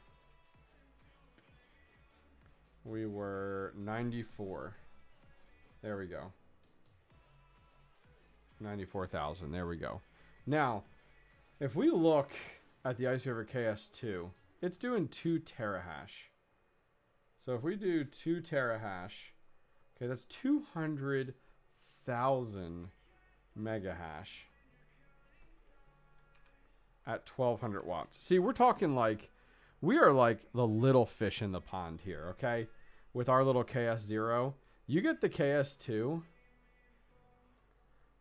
94. There we go. 94,000. There we go. Now, if we look at the Ice River KS2, it's doing 2 terahash. So if we do 2 terahash Okay, that's 200,000 mega hash at 1200 watts. See, we're talking like, we are like the little fish in the pond here, okay? With our little KS0. You get the KS2,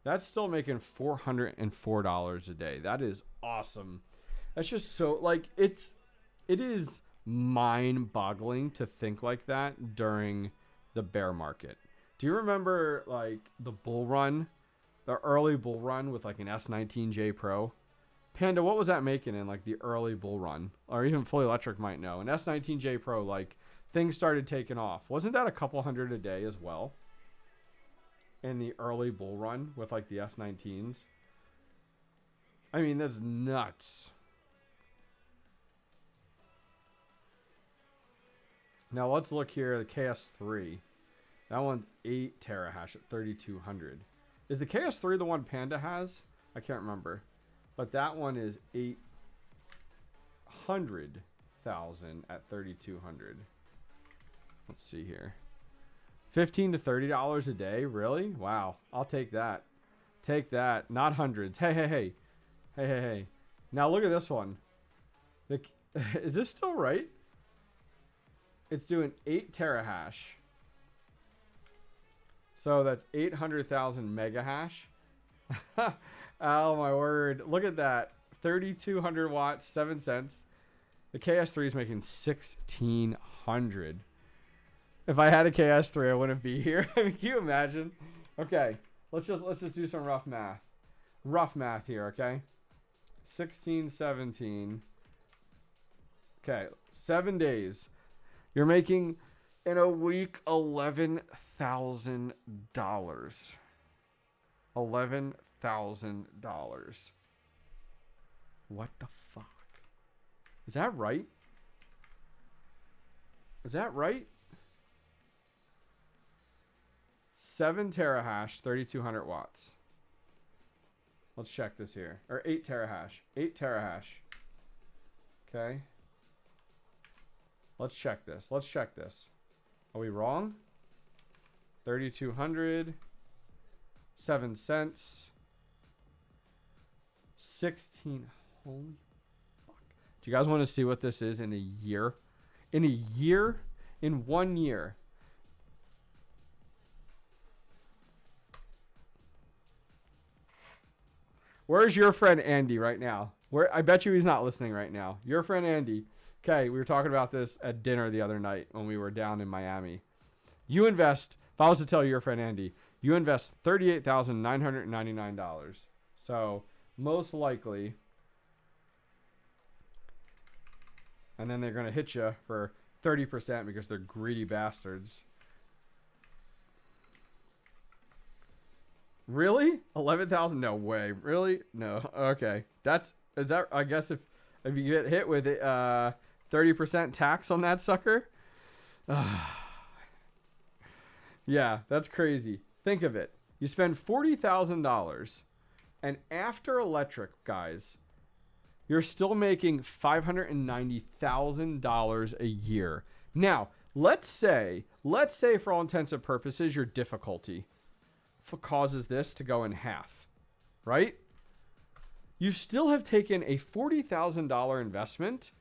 that's still making $404 a day. That is awesome. That's just so, like, it is mind-boggling to think like that during the bear market. Do you remember, like, the bull run? The early bull run with, like, an S19J Pro? Panda, what was that making in, like, the early bull run? Or even Fully Electric might know. An S19J Pro, like, things started taking off. Wasn't that a couple hundred a day as well? In the early bull run with, like, the S19s? I mean, that's nuts. Now let's look here, the KS3. That one's 8 terahash at 3200. Is the KS3 the one Panda has? I can't remember. But that one is 800,000 at 3200. Let's see here. $15 to $30 a day? Really? Wow. I'll take that. Take that. Not hundreds. Hey, hey, hey. Hey, hey, hey. Now look at this one. Is this still right? It's doing 8 terahash. So that's 800,000 mega hash. Oh my word. Look at that. 3200 watts, 7 cents. The KS3 is making 1600. If I had a KS3, I wouldn't be here. I mean, can you imagine? Okay. Let's just do some rough math. Rough math here, okay? 16, 17. Okay, 7 days. You're making in a week $11,000. $11,000. What the fuck? Is that right? Is that right? 7 terahash, 3200 watts. Let's check this here. Or 8 terahash. 8 terahash. Okay. Let's check this. Let's check this. Are we wrong? 3200. 7 cents. 16. Holy fuck. Do you guys want to see what this is in a year? In a year? In 1 year. Where's your friend Andy right now? I bet you he's not listening right now. Your friend Andy. Okay, we were talking about this at dinner the other night when we were down in Miami. You invest, if I was to tell your friend Andy, you invest $38,999. So, most likely, and then they're going to hit you for 30% because they're greedy bastards. Really? 11,000? No way. Really? No. Okay. I guess if you get hit with it, 30% tax on that sucker. Yeah, that's crazy. Think of it. You spend $40,000 and after electric, guys, you're still making $590,000 a year. Now, let's say for all intents and purposes, your difficulty causes this to go in half, right? You still have taken a $40,000 investment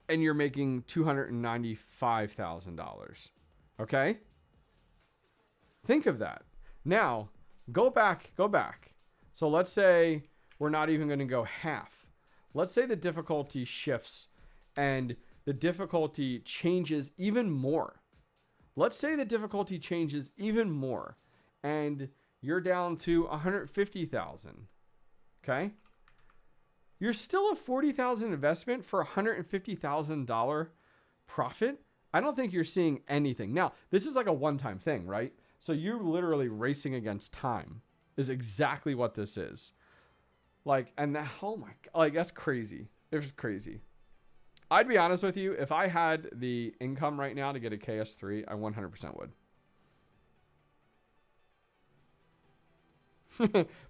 and you're making $295,000. Okay? Think of that. Now, go back. So let's say we're not even going to go half. Let's say the difficulty shifts and the difficulty changes even more. Let's say the difficulty changes even more and you're down to 150,000. Okay? You're still a $40,000 investment for $150,000 profit. I don't think you're seeing anything. Now, this is like a one-time thing, right? So you're literally racing against time is exactly what this is. Like, and that, oh my God, like that's crazy. It's crazy. I'd be honest with you. If I had the income right now to get a KS3, I 100% would.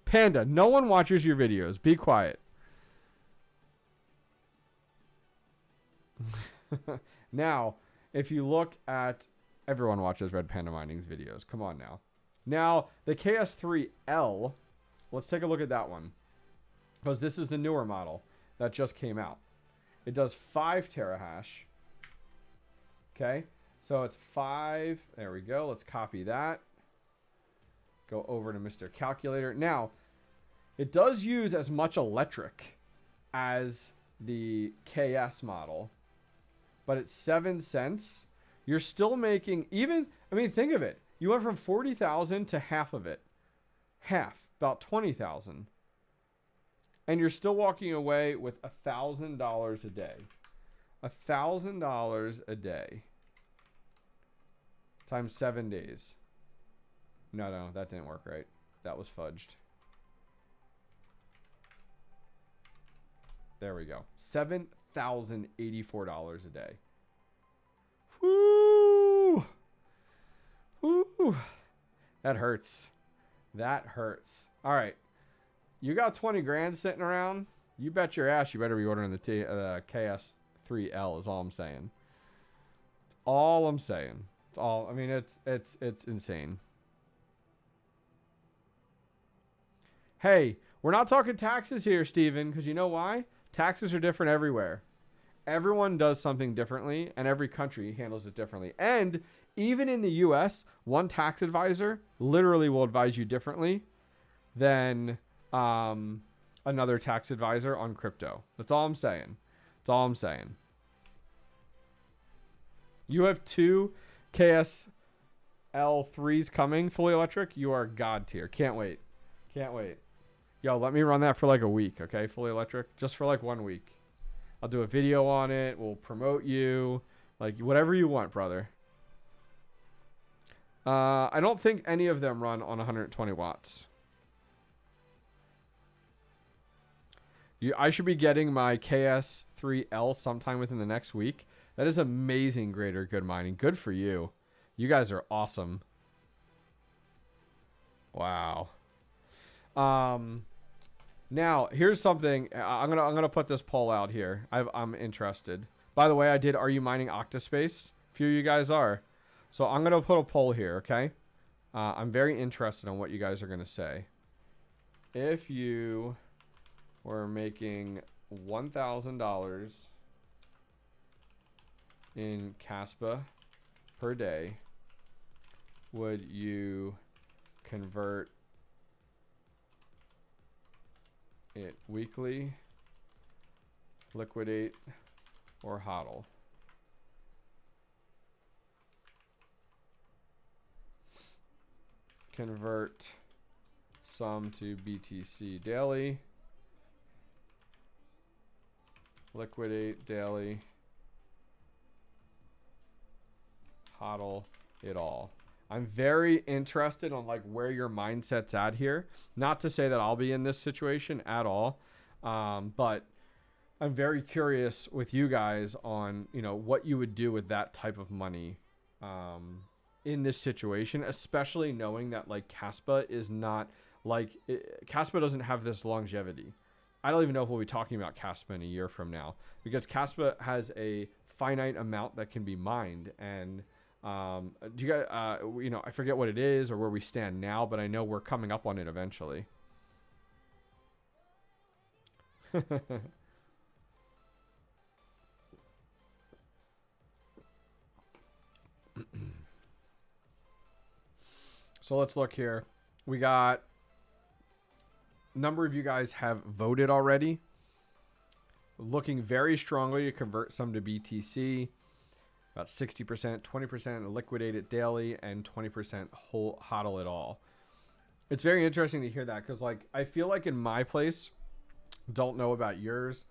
Panda, no one watches your videos. Be quiet. Now, if you look at Everyone watches Red Panda Mining's videos. Come on now. Now, the KS3L, let's take a look at that one. Because this is the newer model that just came out. It does 5 terahash. Okay, so it's 5. There we go. Let's copy that. Go over to Mr. Calculator. Now, it does use as much electric as the KS model, but it's 7 cents. You're still making even, I mean, think of it. You went from 40,000 to half of it. Half, about 20,000. And you're still walking away with $1,000 a day. $1,000 a day. Times 7 days. No, that didn't work right. That was fudged. There we go. $7,084 a day. Woo! Woo! That hurts. That hurts. All right. You got 20 grand sitting around. You bet your ass you better be ordering the KS3L is all I'm saying. It's all I'm saying. It's all, I mean, it's insane. Hey, we're not talking taxes here, Steven, because you know why? Taxes are different everywhere. Everyone does something differently, and every country handles it differently. And even in the U.S., one tax advisor literally will advise you differently than another tax advisor on crypto. That's all I'm saying. That's all I'm saying. You have 2 KSL3s coming, fully electric. You are God tier. Can't wait. Can't wait. Yo, let me run that for like a week, okay? Fully electric. Just for like 1 week. I'll do a video on it. We'll promote you. Like, whatever you want, brother. I don't think any of them run on 120 watts. I should be getting my KS3L sometime within the next week. That is amazing, Greater Good Mining. Good for you. You guys are awesome. Wow. Now here's something. I'm gonna put this poll out here. I'm interested. By the way, I did Are You Mining Octaspace? A few of you guys are. So I'm gonna put a poll here, okay? I'm very interested in what you guys are gonna say. If you were making $1,000 in Kaspa per day, would you convert it weekly, liquidate, or hodl? Convert some to BTC daily, liquidate daily, hodl it all. I'm very interested on like where your mindset's at here. Not to say that I'll be in this situation at all, but I'm very curious with you guys on, you know, what you would do with that type of money in this situation, especially knowing that like Kaspa is not like Kaspa doesn't have this longevity. I don't even know if we'll be talking about Kaspa in a year from now, because Kaspa has a finite amount that can be mined. And do you guys, you know, I forget what it is or where we stand now, but I know we're coming up on it eventually. So let's look here. We got a number of you guys have voted already. Looking very strongly to convert some to BTC. About 60%, 20% liquidate it daily, and 20% whole hodl it all. It's very interesting to hear that, because like I feel like in my place, don't know about yours,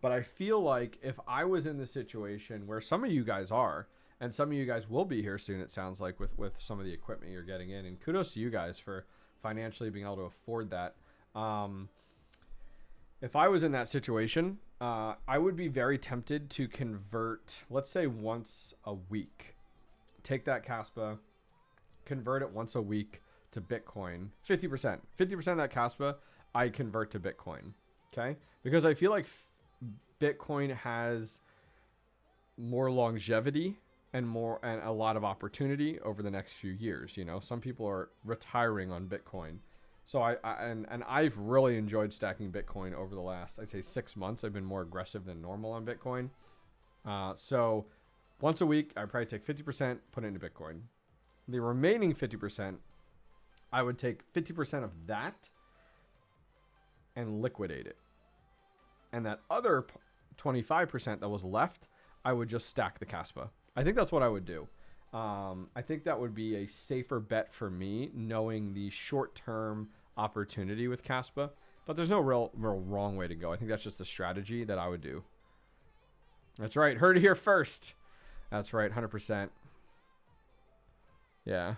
but I feel like if I was in the situation where some of you guys are, and some of you guys will be here soon, it sounds like, with some of the equipment you're getting in, and kudos to you guys for financially being able to afford that. If I was in that situation, I would be very tempted to convert, let's say once a week. Take that Kaspa, convert it once a week to Bitcoin. 50%. 50% of that Kaspa, I convert to Bitcoin. Okay? Because I feel like Bitcoin has more longevity and a lot of opportunity over the next few years. You know, some people are retiring on Bitcoin. So I've really enjoyed stacking Bitcoin over the last, I'd say 6 months. I've been more aggressive than normal on Bitcoin. So once a week, I probably take 50%, put it into Bitcoin. The remaining 50%, I would take 50% of that and liquidate it. And that other 25% that was left, I would just stack the Kaspa. I think that's what I would do. I think that would be a safer bet for me, knowing the short-term opportunity with Kaspa. But there's no real wrong way to go. I think that's just the strategy that I would do. That's right. Heard it here first. That's right. 100%. Yeah.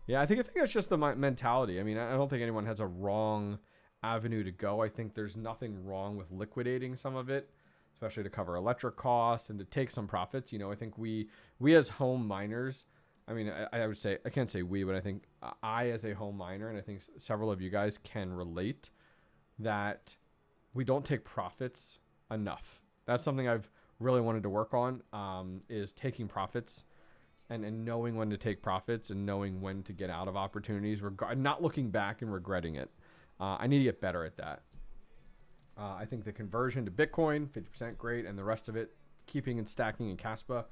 Yeah, I think that's just the mentality. I mean, I don't think anyone has a wrong avenue to go. I think there's nothing wrong with liquidating some of it, especially to cover electric costs and to take some profits. You know, I think we as home miners, I mean, I would say, I can't say we, but I think I as a home miner, and I think several of you guys can relate, that we don't take profits enough. That's something I've really wanted to work on, is taking profits and knowing when to take profits and knowing when to get out of opportunities, not looking back and regretting it. I need to get better at that. I think the conversion to Bitcoin, 50%, great. And the rest of it, keeping and stacking in Kaspa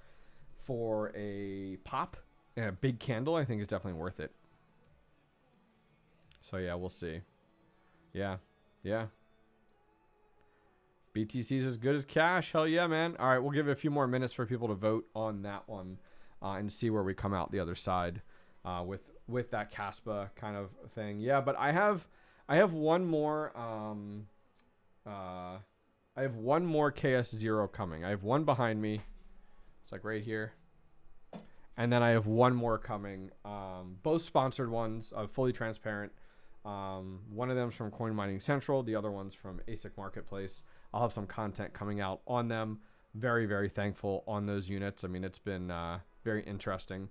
for a pop and a big candle, I think is definitely worth it. So yeah, we'll see. Yeah. Yeah. BTC is as good as cash. Hell yeah, man. All right, we'll give it a few more minutes for people to vote on that one and see where we come out the other side with that Kaspa kind of thing. Yeah, but I have one more KS0 coming. I have one behind me. It's like right here. And then I have one more coming. Both sponsored ones, fully transparent. One of them's from Coin Mining Central. The other one's from Asic Marketplace. I'll have some content coming out on them. Very, very thankful on those units. I mean, it's been very interesting,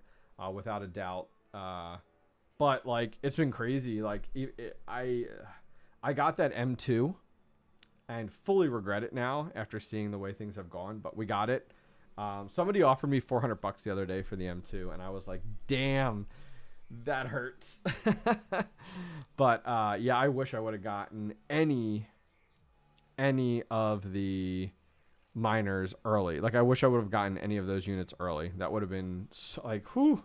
without a doubt. But like, it's been crazy. Like I got that M2 and fully regret it now after seeing the way things have gone, but we got it. Somebody offered me $400 the other day for the M2, and I was like, damn, that hurts. But yeah, I wish I would have gotten any of the miners early. Like, I wish I would have gotten any of those units early. That would have been so, like, whew.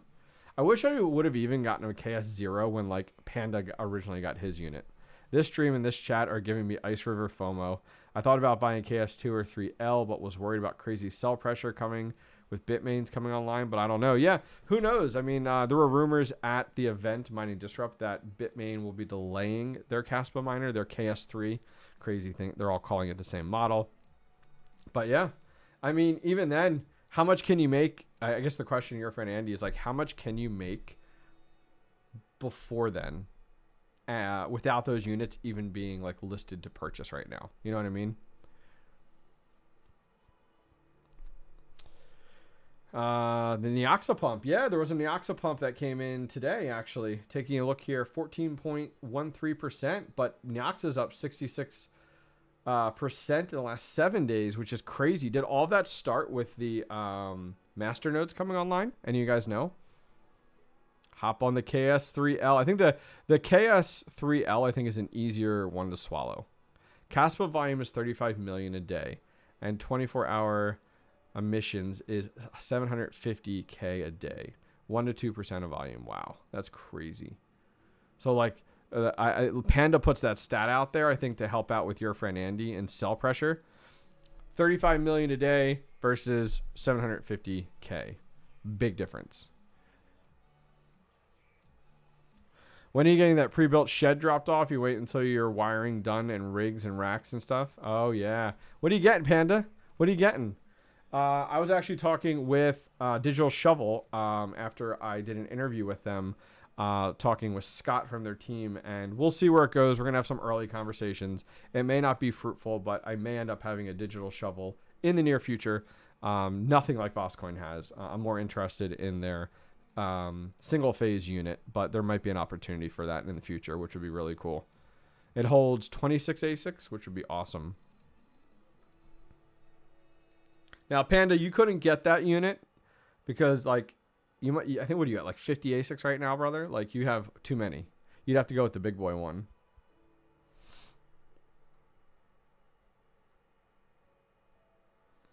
I wish I would have even gotten a KS0 when like Panda originally got his unit. This stream and this chat are giving me Ice River FOMO. I thought about buying KS2 or 3L, but was worried about crazy sell pressure coming with Bitmains coming online, but I don't know. Yeah, who knows? I mean, there were rumors at the event, Mining Disrupt, that Bitmain will be delaying their Kaspa miner, their KS3. Crazy thing. They're all calling it the same model. But yeah, I mean, even then, how much can you make? I guess the question your friend Andy is like, how much can you make before then? Without those units even being like listed to purchase right now. You know what I mean? The Neoxa pump. Yeah, there was a Neoxa pump that came in today, actually. Taking a look here, 14.13%, but Neoxa's up 66% in the last 7 days, which is crazy. Did all of that start with the master nodes coming online? Any of you guys know? Hop on the KS3L. I think the KS3L, I think, is an easier one to swallow. Kaspa volume is 35 million a day, and 24-hour emissions is 750K a day. 1 to 2% of volume. Wow, that's crazy. So like, Panda puts that stat out there, I think, to help out with your friend Andy and sell pressure. 35 million a day versus 750K. Big difference. When are you getting that pre-built shed dropped off? You wait until your wiring done and rigs and racks and stuff? Oh, yeah. What are you getting, Panda? What are you getting? I was actually talking with Digital Shovel after I did an interview with them, talking with Scott from their team, and we'll see where it goes. We're going to have some early conversations. It may not be fruitful, but I may end up having a Digital Shovel in the near future. Nothing like Bosscoin has. I'm more interested in their single phase unit, but there might be an opportunity for that in the future, which would be really cool. It holds 26 ASICs, which would be awesome. Now, Panda, you couldn't get that unit Because like you might, I think, what are you at, like 50 Asics right now, brother? Like you have too many. You'd have to go with the big boy one.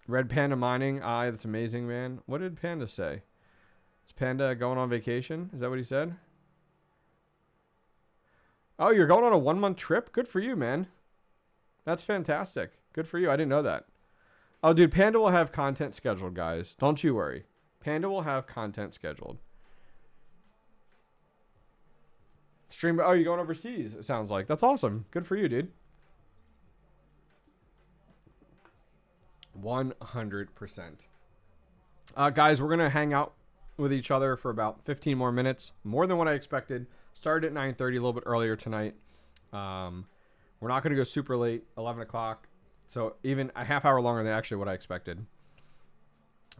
Red Panda Mining. That's amazing, man. What did Panda say? Is Panda going on vacation? Is that what he said? Oh, you're going on a 1 month trip? Good for you, man. That's fantastic. Good for you. I didn't know that. Oh, dude, Panda will have content scheduled, guys. Don't you worry. Panda will have content scheduled. Stream. Oh, you're going overseas, it sounds like. That's awesome. Good for you, dude. 100%. Guys, we're going to hang out with each other for about 15 more minutes. More than what I expected. Started at 9:30, a little bit earlier tonight. We're not going to go super late, 11 o'clock. So even a half hour longer than actually what I expected.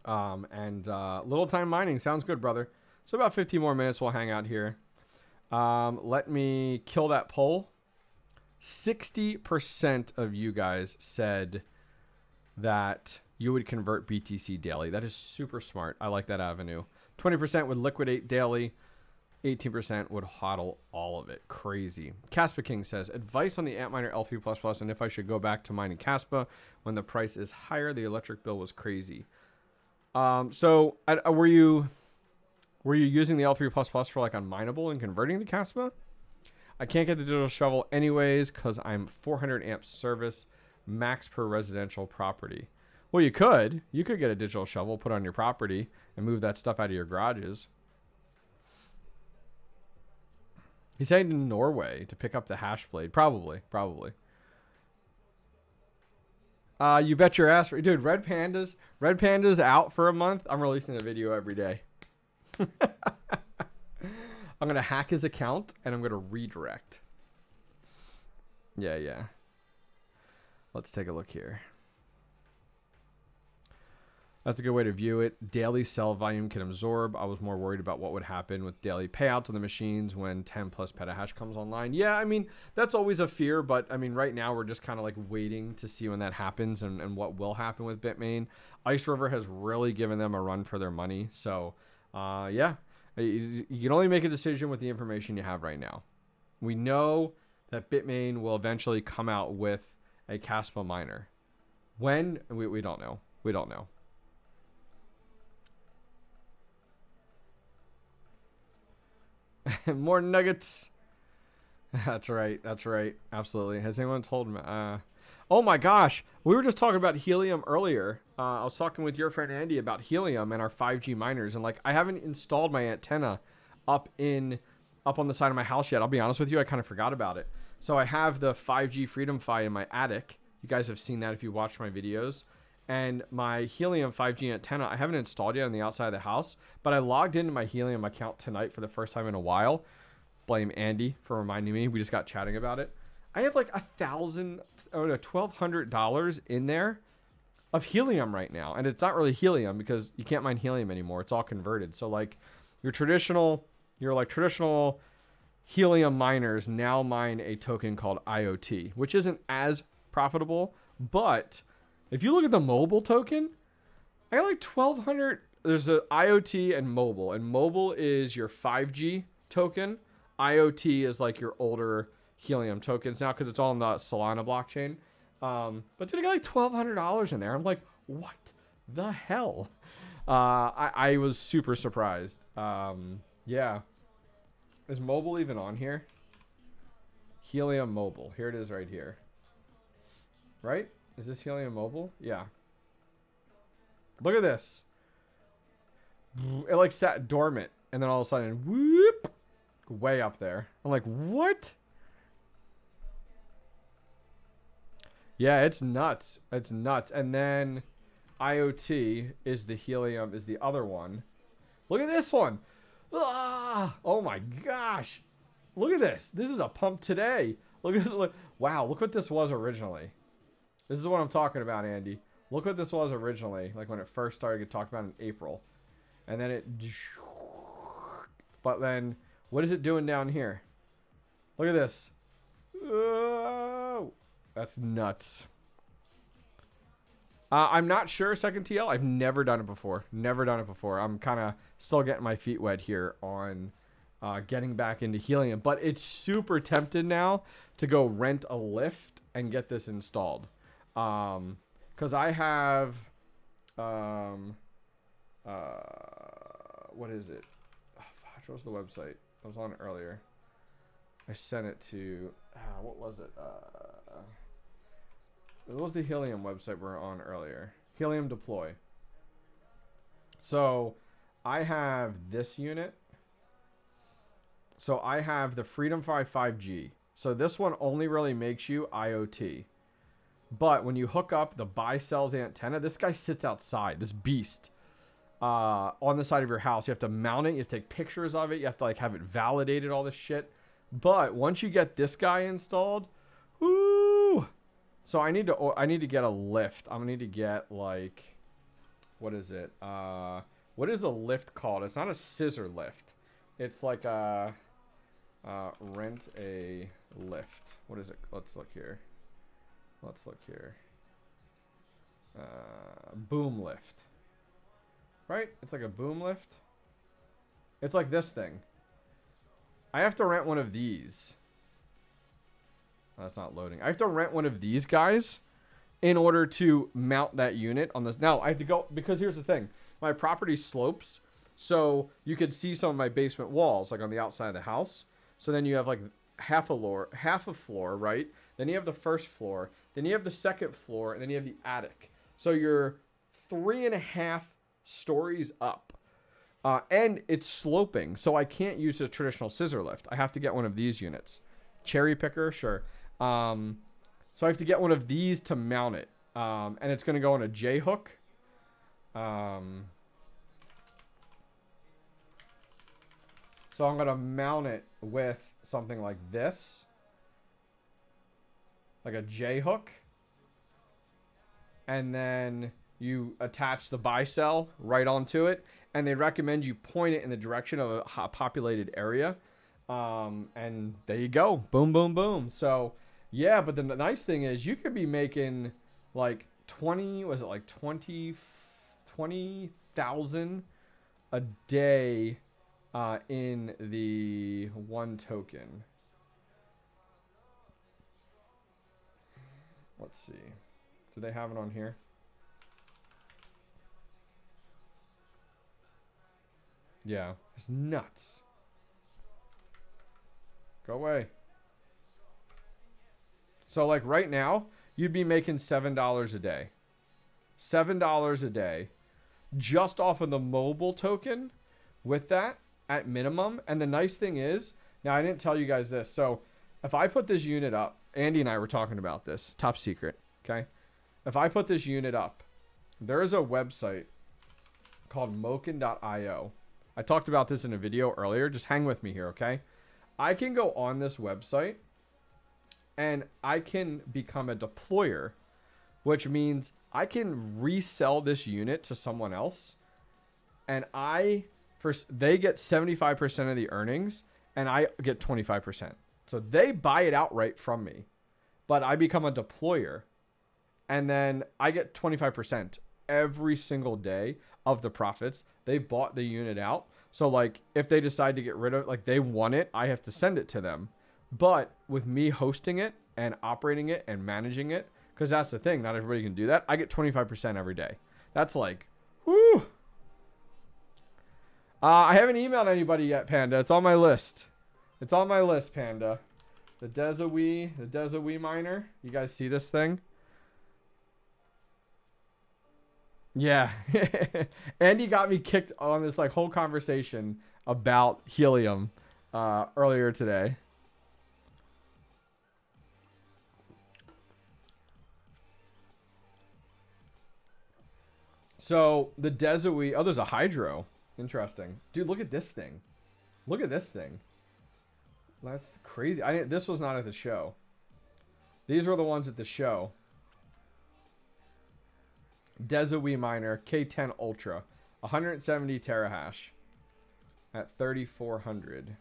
Little time mining sounds good, brother. So about 15 more minutes, we'll hang out here. Let me kill that poll. 60% of you guys said that you would convert BTC daily. That is super smart. I like that avenue. 20% would liquidate daily. 18% would hodl all of it. Crazy. Kaspa King says, advice on the Antminer L3++ and if I should go back to mining Kaspa when the price is higher. The electric bill was crazy. So were you using the L3++ for like on mineable and converting to Kaspa? I can't get the digital shovel anyways because I'm 400 amp service max per residential property. Well, you could get a digital shovel, put on your property and move that stuff out of your garages. He's heading to Norway to pick up the hash blade. Probably. You bet your ass. Dude, Red Panda's out for a month. I'm releasing a video every day. I'm going to hack his account and I'm going to redirect. Yeah. Let's take a look here. That's a good way to view it. Daily sell volume can absorb. I was more worried about what would happen with daily payouts on the machines when 10 plus petahash comes online. Yeah, I mean, that's always a fear, but I mean, right now we're just kind of like waiting to see when that happens and what will happen with Bitmain. Ice River has really given them a run for their money. So, yeah, you can only make a decision with the information you have right now. We know that Bitmain will eventually come out with a Kaspa miner. When? We don't know. We don't know. More nuggets. That's right. Absolutely. Has anyone told me? Oh my gosh. We were just talking about helium earlier. I was talking with your friend Andy about helium and our 5G miners. And like, I haven't installed my antenna up on the side of my house yet. I'll be honest with you. I kind of forgot about it. So I have the 5G Freedom Fi in my attic. You guys have seen that if you watched my videos. And my Helium 5G antenna, I haven't installed yet on the outside of the house, but I logged into my Helium account tonight for the first time in a while. Blame Andy for reminding me. We just got chatting about it. I have like $1,200 in there of helium right now. And it's not really helium because you can't mine helium anymore. It's all converted. So like your traditional helium miners now mine a token called IoT, which isn't as profitable, but if you look at the mobile token, I got like 1,200. There's a IoT and mobile is your 5G token. IoT is like your older helium tokens now because it's all on the Solana blockchain. But dude, I got like $1,200 in there. I'm like, what the hell? I was super surprised. Yeah. Is mobile even on here? Helium mobile. Here it is right here. Right? Is this helium mobile? Yeah. Look at this. It like sat dormant and then all of a sudden, whoop, way up there. I'm like, what? Yeah, it's nuts. It's nuts. And then IoT is the helium, is the other one. Look at this one. Ah, oh my gosh. Look at this. This is a pump today. Look. Wow, look what this was originally. This is what I'm talking about, Andy. Look what this was originally, like when it first started to get talked about in April. And then but then, what is it doing down here? Look at this. Oh, that's nuts. I'm not sure, second TL. I've never done it before. Never done it before. I'm kind of still getting my feet wet here on getting back into helium. But it's super tempted now to go rent a lift and get this installed. Because I have... what is it? Oh, gosh, what was the website? I was on it earlier. I sent it to... what was it? It was the helium website we were on earlier. Helium Deploy. So I have this unit. So I have the Freedom 5G. So this one only really makes you IoT. But when you hook up the 𝐵 antenna, this guy sits outside, this beast, on the side of your house. You have to mount it. You have to take pictures of it. You have to like have it validated, all this shit. But once you get this guy installed, woo! So I need to get a lift. I'm gonna need to get like, what is it? What is the lift called? It's not a scissor lift. It's like a rent a lift. What is it? Let's look here. Let's look here. Boom lift. Right? It's like a boom lift. It's like this thing. I have to rent one of these. That's not loading. I have to rent one of these guys in order to mount that unit on this. Now, I have to go, because here's the thing. My property slopes, so you could see some of my basement walls, like on the outside of the house. So then you have like half a floor, right? Then you have the first floor. Then you have the second floor, and then you have the attic. So you're 3.5 stories up. And it's sloping, so I can't use a traditional scissor lift. I have to get one of these units. Cherry picker, sure. So I have to get one of these to mount it. And it's going to go on a J hook. So I'm going to mount it with something like this. Like a J hook. And then you attach the 𝐵 right onto it. And they recommend you point it in the direction of a populated area. And there you go. Boom, boom, boom. So, yeah, but the nice thing is you could be making like 20,000 a day in the one token. Let's see. Do they have it on here? Yeah, it's nuts. Go away. So like right now, you'd be making $7 a day. $7 a day just off of the mobile token with that at minimum. And the nice thing is, now I didn't tell you guys this. So if I put this unit up, Andy and I were talking about this, top secret, okay? If I put this unit up, there is a website called moken.io. I talked about this in a video earlier. Just hang with me here, okay? I can go on this website and I can become a deployer, which means I can resell this unit to someone else, and they get 75% of the earnings and I get 25%. So they buy it outright from me, but I become a deployer, and then I get 25% every single day of the profits. They bought the unit out. So like if they decide to get rid of it, like they want it, I have to send it to them. But with me hosting it and operating it and managing it, because that's the thing, not everybody can do that, I get 25% every day. That's like, whoo. I haven't emailed anybody yet, Panda. It's on my list. It's on my list, Panda. The 𝗟𝐸𝐬𝐿 You guys see this thing? Yeah. Andy got me kicked on this like whole conversation about helium earlier today. So the 𝗟𝐸𝐬, oh, there's a hydro. Interesting. Dude, look at this thing. Look at this thing. That's crazy. This was not at the show. These were the ones at the show. 𝗟𝐸𝐬𝐿 K10 Ultra, 170 terahash at 3,400.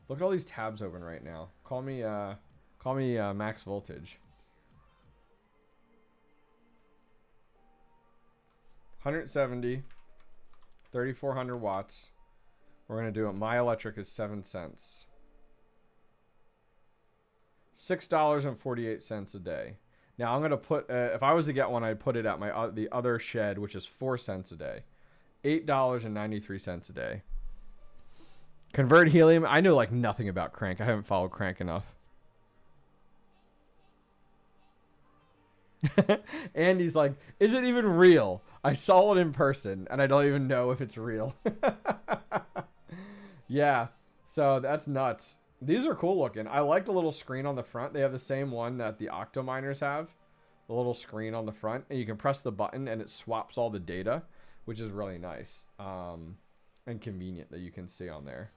Look at all these tabs open right now. Call me max voltage. 170, 3,400 watts. We're going to do it. My electric is 7 cents. $6.48 a day. Now I'm going to put, if I was to get one, I'd put it at my the other shed, which is 4 cents a day. $8.93 a day. Convert helium. I know like nothing about crank. I haven't followed crank enough. Andy's like, is it even real? I saw it in person and I don't even know if it's real. Yeah, so that's nuts. These are cool looking. I like the little screen on the front. They have the same one that the Octominers have. The little screen on the front. And you can press the button and it swaps all the data, which is really nice and convenient that you can see on there.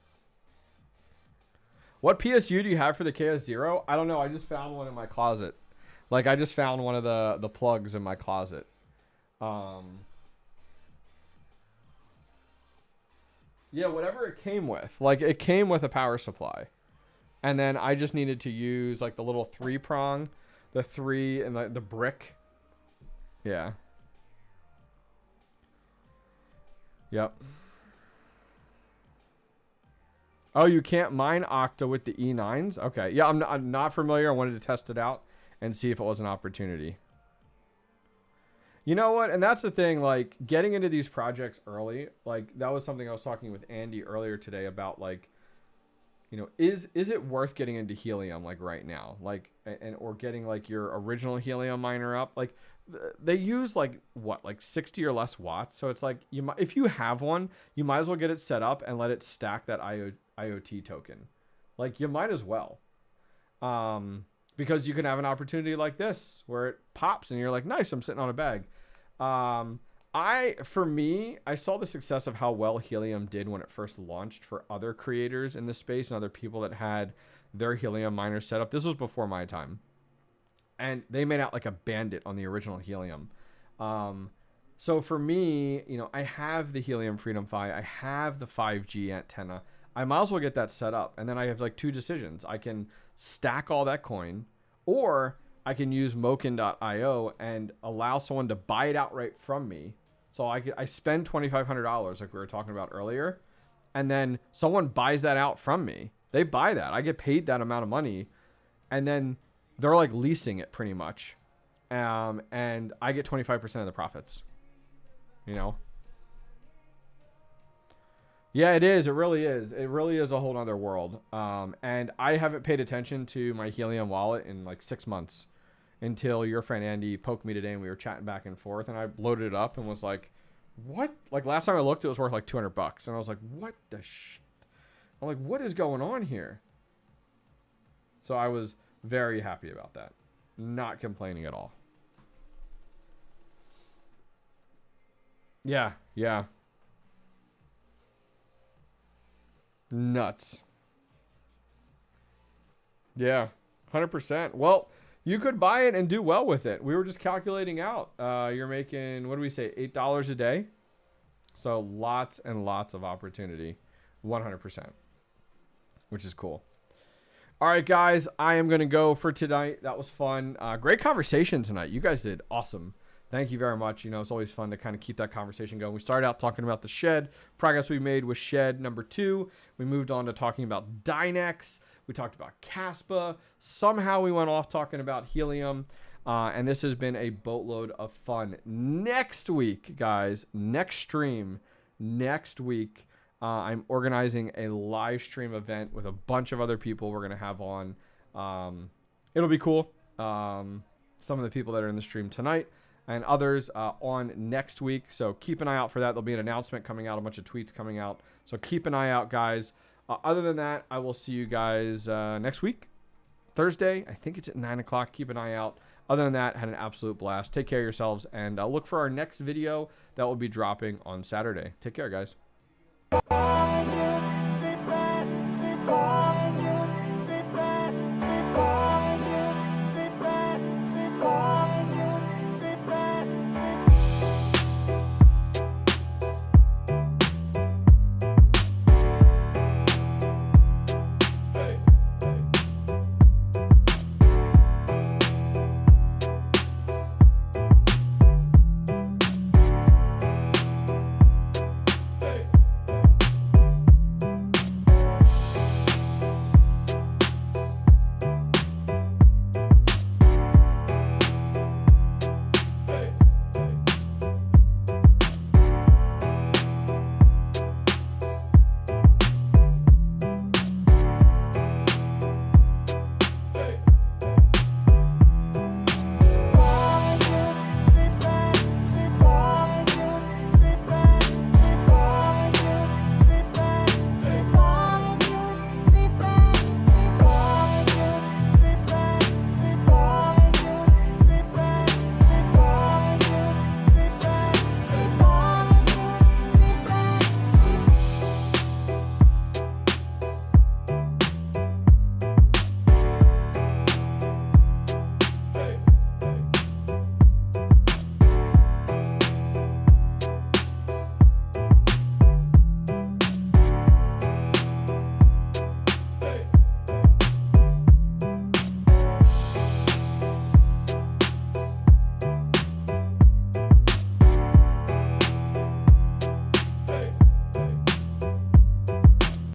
What PSU do you have for the KS0? I don't know. I just found one in my closet. Like, I just found one of the plugs in my closet. Yeah, whatever it came with. Like, it came with a power supply. And then I just needed to use, like, the little 3-prong. The 3 and the brick. Yeah. Yep. Oh, you can't mine Octa with the E9s? Okay. Yeah, I'm not familiar. I wanted to test it out and see if it was an opportunity. You know what? And that's the thing, like, getting into these projects early, like, that was something I was talking with Andy earlier today about, like, you know, is it worth getting into helium, like, right now? Like, or getting, like, your original helium miner up? Like, they use, like, what, like 60 or less watts? So it's like, if you have one, you might as well get it set up and let it stack that IoT token. Like, you might as well. Because you can have an opportunity like this where it pops and you're like, nice, I'm sitting on a bag. For me, I saw the success of how well helium did when it first launched for other creators in the space and other people that had their helium miner set up. This was before my time. And they made out like a bandit on the original helium. So for me, you know, I have the Helium Freedom Phi. I have the 5G antenna. I might as well get that set up. And then I have like two decisions. I can stack all that coin, or I can use Moken.io and allow someone to buy it outright from me. So I spend $2,500 like we were talking about earlier, and then someone buys that out from me. They buy that. I get paid that amount of money, and then they're like leasing it pretty much. And I get 25% of the profits, you know? Yeah, it is. It really is. It really is a whole nother world. And I haven't paid attention to my Helium wallet in like 6 months until your friend Andy poked me today and we were chatting back and forth, and I loaded it up and was like, what? Like last time I looked, it was worth like $200. And I was like, what the I'm like, what is going on here? So I was very happy about that. Not complaining at all. Yeah, yeah. Nuts. Yeah, 100%. Well, you could buy it and do well with it. We were just calculating out. You're making, what do we say, $8 a day? So lots and lots of opportunity. 100%. Which is cool. All right, guys, I am going to go for tonight. That was fun. Great conversation tonight. You guys did awesome. Thank you very much. You know, it's always fun to kind of keep that conversation going. We started out talking about the shed, progress we made with shed number 2. We moved on to talking about Dynex. We talked about Kaspa. Somehow we went off talking about helium. And this has been a boatload of fun. Next week, guys, next stream, next week, I'm organizing a live stream event with a bunch of other people we're going to have on. It'll be cool. Some of the people that are in the stream tonight and others on next week. So keep an eye out for that. There'll be an announcement coming out, a bunch of tweets coming out. So keep an eye out, guys. Other than that, I will see you guys next week, Thursday. I think it's at 9 o'clock. Keep an eye out. Other than that, had an absolute blast. Take care of yourselves, and look for our next video that will be dropping on Saturday. Take care, guys.